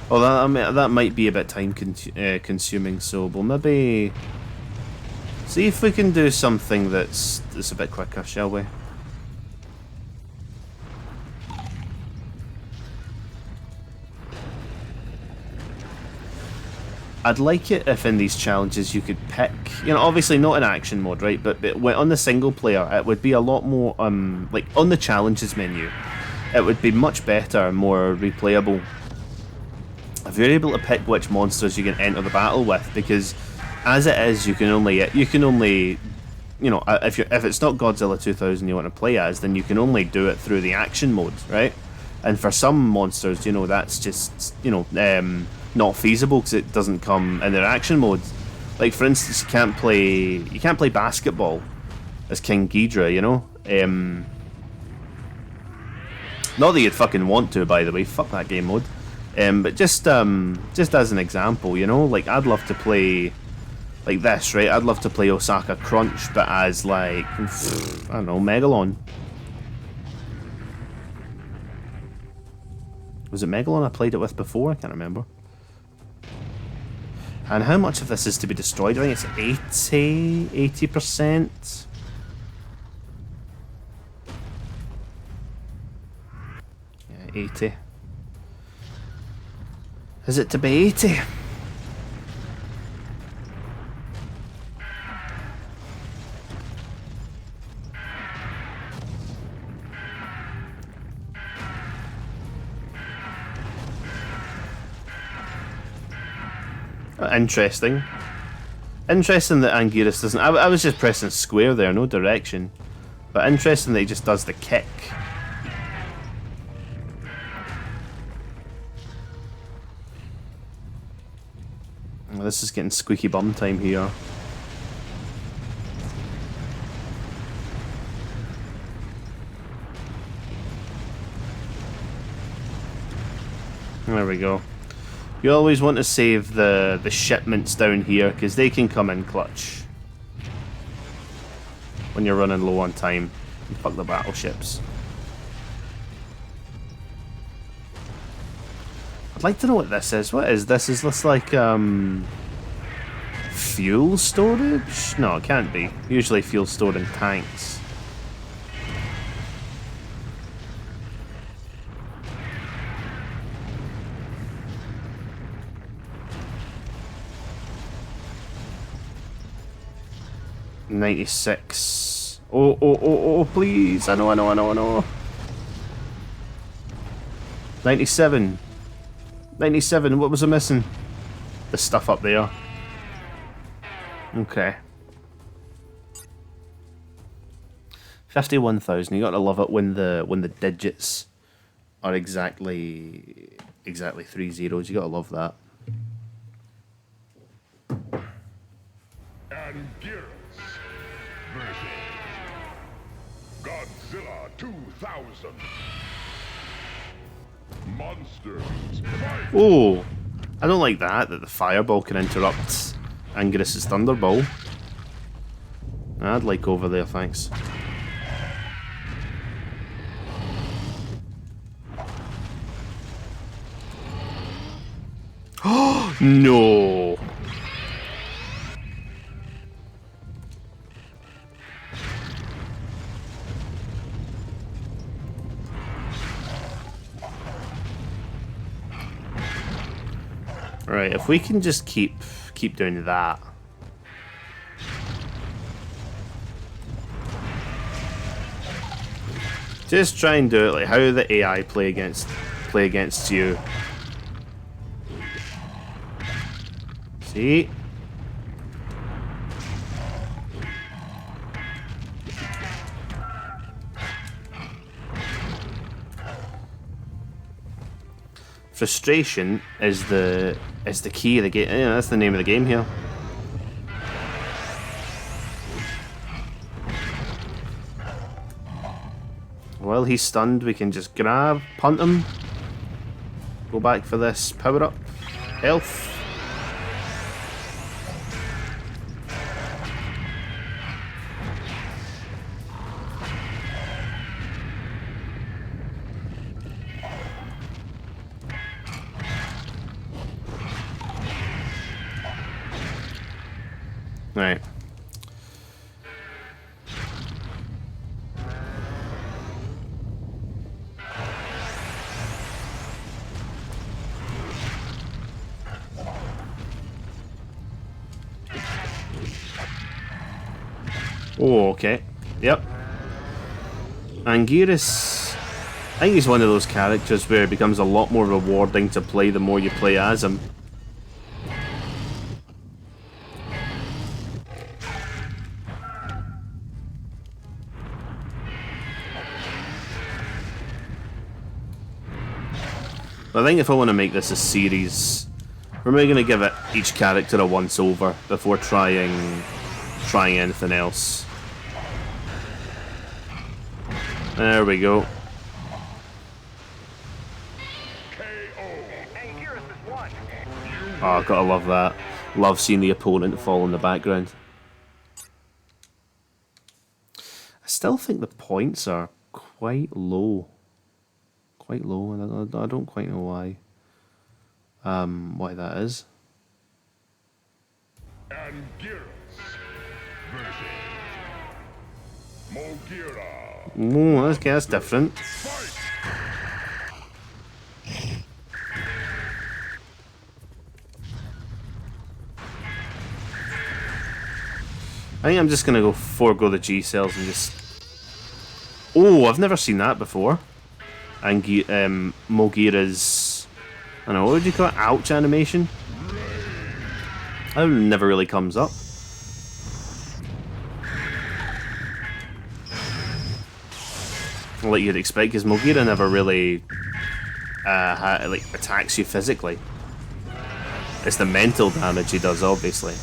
Oh, that might be a bit time consuming, so we'll maybe see if we can do something that's a bit quicker, shall we? I'd like it if in these challenges you could pick, you know, obviously not in action mode, right? But on the single player, it would be a lot more, like on the challenges menu, it would be much better and more replayable if you're able to pick which monsters you can enter the battle with, because as it is, you can only, you know, if it's not Godzilla 2000 you want to play as, then you can only do it through the action mode, right? And for some monsters, you know, that's just, you know, not feasible because it doesn't come in their action mode. Like for instance, you can't play basketball as King Ghidorah, you know. Not that you'd fucking want to, by the way. Fuck that game mode. But just as an example, you know, like I'd love to play like this, right? I'd love to play Osaka Crunch, but as like I don't know, Megalon. Was it Megalon I played it with before? I can't remember. And how much of this is to be destroyed? I think it's 80%. Yeah, 80. Is it to be 80? Interesting. Interesting that Anguirus doesn't... I was just pressing square there, no direction. But interesting that he just does the kick. This is getting squeaky bum time here. There we go. You always want to save the shipments down here because they can come in clutch when you're running low on time. And fuck the battleships. I'd like to know what this is. What is this? Is this like, fuel storage? No, it can't be. Usually fuel stored in tanks. $96. Oh, please. I know. 97. 97. What was I missing? The stuff up there. Okay. 51,000. You gotta love it when the digits are exactly 3 zeros. You gotta love that. Anguirus versus Godzilla 2000. Monsters fight! Oh, I don't like that the fireball can interrupt Anguirus' thunderbolt. I'd like over there, thanks. Oh no! Right, if we can just keep doing that. Just try and do it like how the AI play against you. See? Frustration is the key of the game. Yeah, that's the name of the game here. While he's stunned, we can just grab, punt him, go back for this power up, health. Right. Oh, okay. Yep. Anguirus, I think he's one of those characters where it becomes a lot more rewarding to play the more you play as him. I think if I want to make this a series, we're maybe going to give it each character a once over before trying anything else. There we go. Anguirus is one. Oh, gotta love that. Love seeing the opponent fall in the background. I still think the points are quite low. Quite low, and I don't quite know why. Why that is. Anguirus versus Mogira. Oh, that's different. Fight! I think I'm just gonna forego the G cells and just. Oh, I've never seen that before. And Mogira's, I don't know, what would you call it? Ouch animation? That never really comes up. Like you'd expect, because Mogira never really like attacks you physically. It's the mental damage he does, obviously.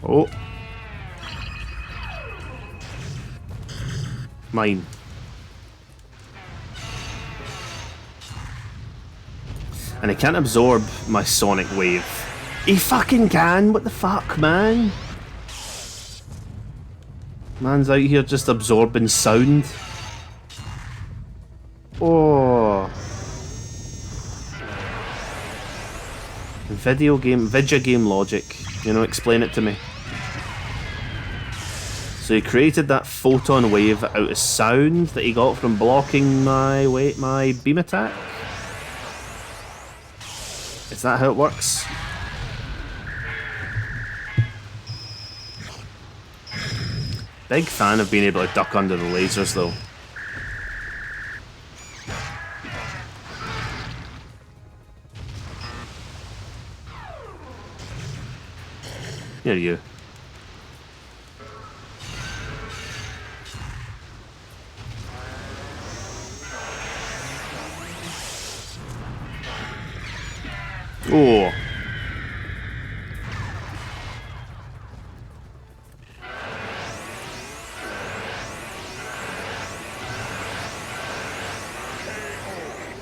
Oh. Mine. And he can't absorb my sonic wave. He fucking can! What the fuck, man? Man's out here just absorbing sound. Oh. Video game logic. You know, explain it to me. So he created that photon wave out of sound that he got from blocking my beam attack? Is that how it works? Big fan of being able to duck under the lasers though. Here you. Oh.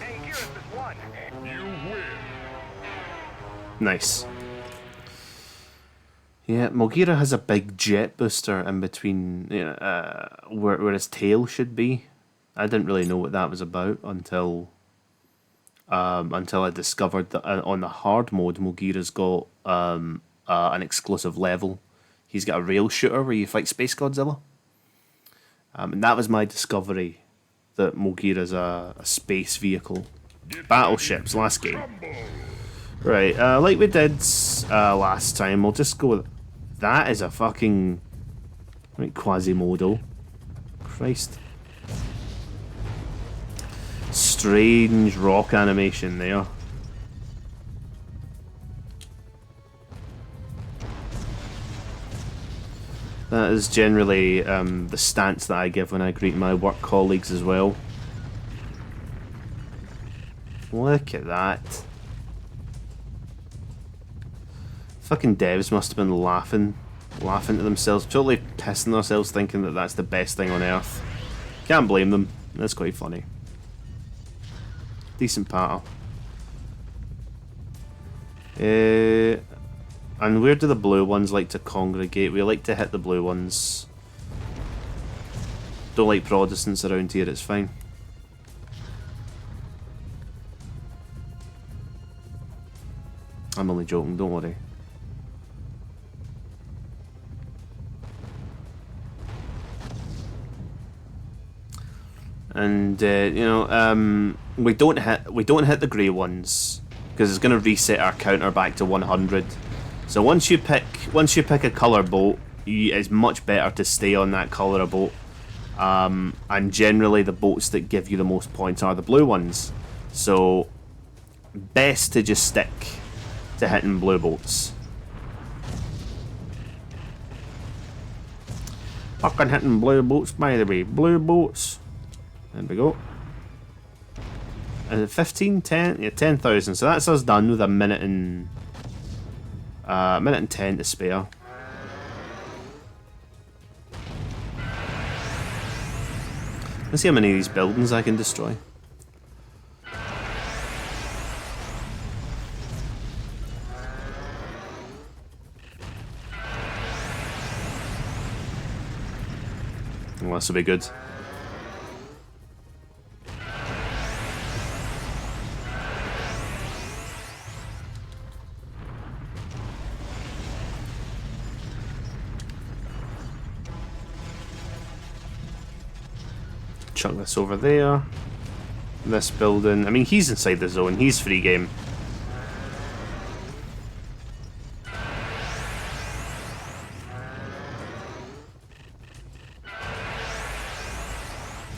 Anguirus is one. You win. Nice. Yeah, Mogira has a big jet booster in between, where his tail should be. I didn't really know what that was about until I discovered that on the hard mode, Mogira's got an exclusive level. He's got a rail shooter where you fight Space Godzilla. And that was my discovery that Mogira's a space vehicle. Battleships, last game. Right, like we did last time, we'll just go with... That is a fucking... Right, Quasimodo. Christ. Strange rock animation there. That is generally the stance that I give when I greet my work colleagues as well. Look at that. Fucking devs must have been laughing to themselves, totally pissing themselves thinking that that's the best thing on earth. Can't blame them, that's quite funny. Decent pattern. And where do the blue ones like to congregate? We like to hit the blue ones. Don't like Protestants around here, it's fine. I'm only joking, don't worry. And we don't hit the grey ones because it's going to reset our counter back to 100. So once you pick a colour boat, it's much better to stay on that colour of boat. And generally the boats that give you the most points are the blue ones. So best to just stick to hitting blue boats. Fucking hitting blue boats, by the way. Blue boats. There we go. Is it 15? 10? Yeah, 10,000. So that's us done with a minute and 10 to spare. Let's see how many of these buildings I can destroy. Well, this will be good. Chuck this over there. This building. I mean, he's inside the zone. He's free game.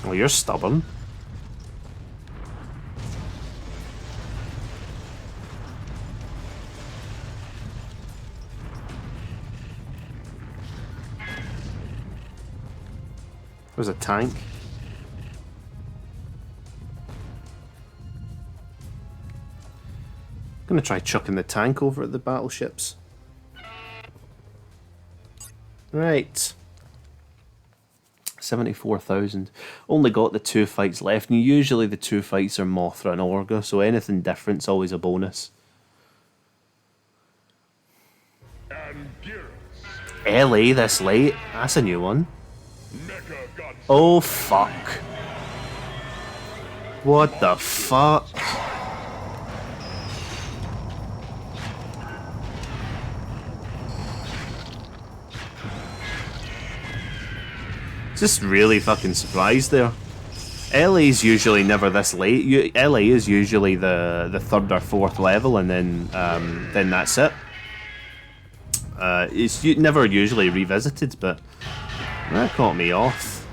Well, you're stubborn. There's a tank. I'm gonna try chucking the tank over at the battleships. Right. 74,000. Only got the 2 fights left, and usually the 2 fights are Mothra and Orga, so anything different's always a bonus. Anguirus. LA this late? That's a new one. Mecha Godzilla. Oh fuck. What the fuck? Just really fucking surprised there. LA's usually never this late. LA is usually the 3rd or 4th level, and then that's it. It's never usually revisited, but that caught me off.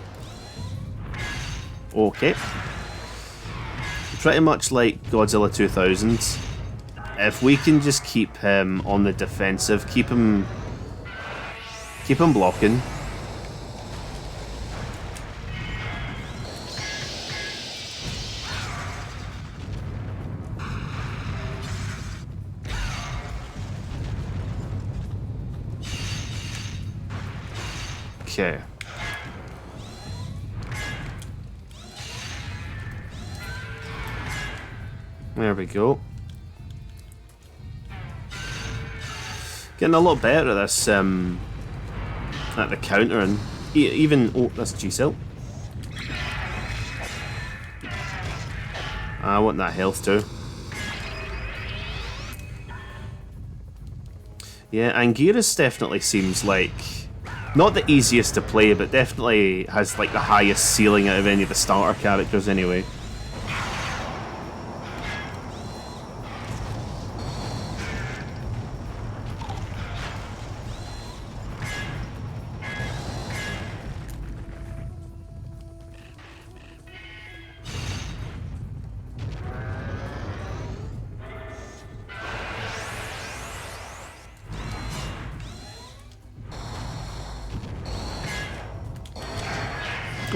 Okay. Pretty much like Godzilla 2000. If we can just keep him on the defensive, keep him blocking. Okay. There we go. Getting a lot better at this, at the counter, and even... Oh, that's G-Cell. I want that health too. Yeah, Anguirus definitely seems like... Not the easiest to play, but definitely has like the highest ceiling out of any of the starter characters anyway.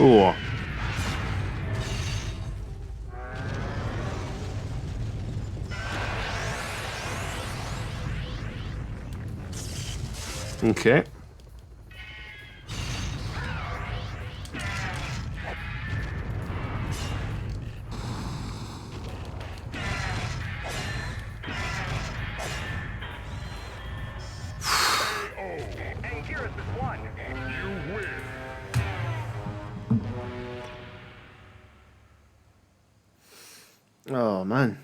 Oh. Okay. Anguirus is one. You win. Oh man.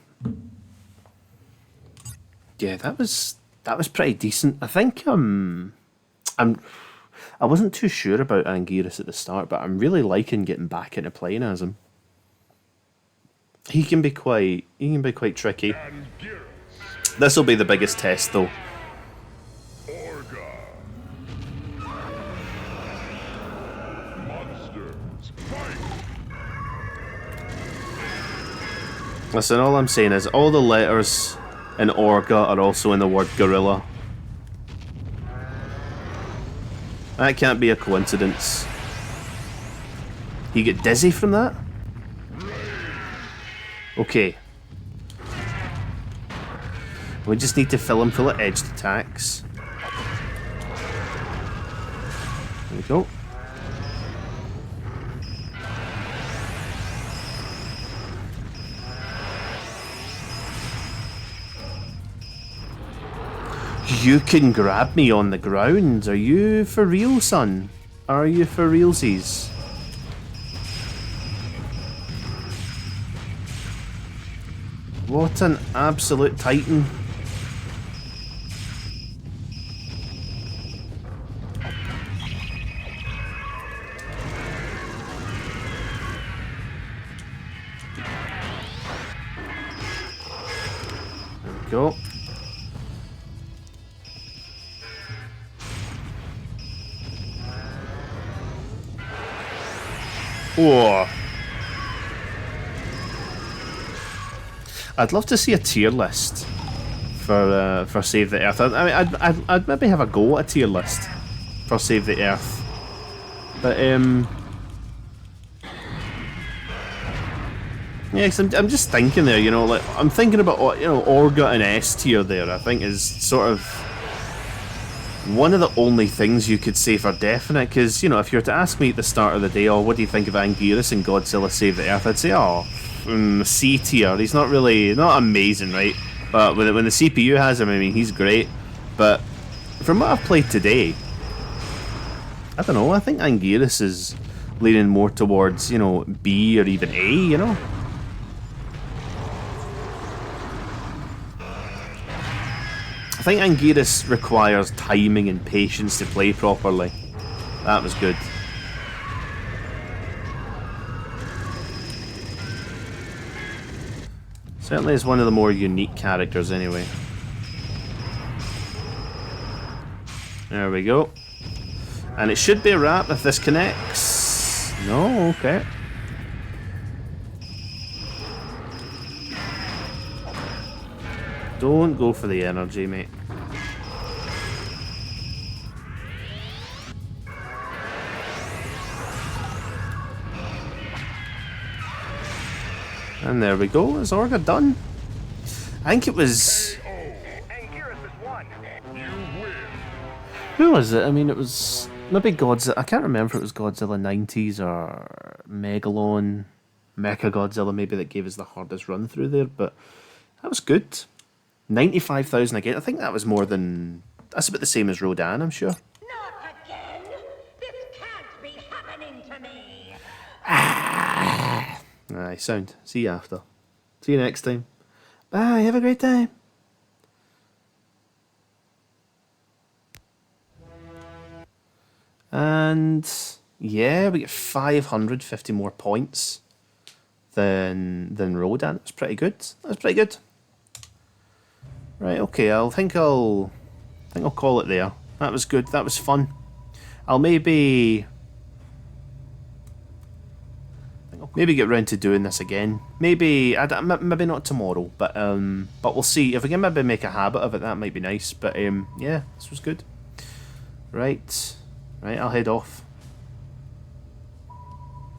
Yeah, that was pretty decent. I think I wasn't too sure about Anguirus at the start, but I'm really liking getting back into playing as him. He can be quite tricky. Anguirus. This will be the biggest test though. Orga. Monsters. Fight. Listen, all I'm saying is all the letters in Orga are also in the word gorilla. That can't be a coincidence. You get dizzy from that? Okay. We just need to fill him full of edged attacks. There we go. You can grab me on the ground. Are you for real, son? Are you for realsies? What an absolute titan. There we go. Whoa. I'd love to see a tier list for Save the Earth. I mean, I'd maybe have a go at a tier list for Save the Earth, but yeah, cause I'm just thinking there, you know, like I'm thinking about, you know, Orga and S tier there. I think is sort of one of the only things you could say for definite, because, you know, if you were to ask me at the start of the day, oh, what do you think of Anguirus and Godzilla Save the Earth, I'd say, oh, C tier. He's not amazing, right? But when the CPU has him, I mean, he's great. But from what I've played today, I don't know, I think Anguirus is leaning more towards, you know, B or even A, you know? I think Anguirus requires timing and patience to play properly. That was good. Certainly is one of the more unique characters anyway. There we go. And it should be a wrap if this connects. No, okay. Don't go for the energy, mate. And there we go, is Orga done? I think it was... Anguirus has won. You win. Who was it? I mean, it was... Maybe Godzilla... I can't remember if it was Godzilla 90s or Megalon, Mecha Godzilla maybe that gave us the hardest run through there, but that was good. 95,000 again. I think that was more than... That's about the same as Rodan, I'm sure. Not again! This can't be happening to me! Aye, sound. See you after. See you next time. Bye, have a great time. And yeah, we get 550 more points than Rodan. That's pretty good. That's pretty good. Right, okay, I think I'll call it there. That was good. That was fun. I'll maybe get round to doing this again. Maybe not tomorrow, but we'll see. If we can maybe make a habit of it, that might be nice. But yeah, this was good. Right, I'll head off.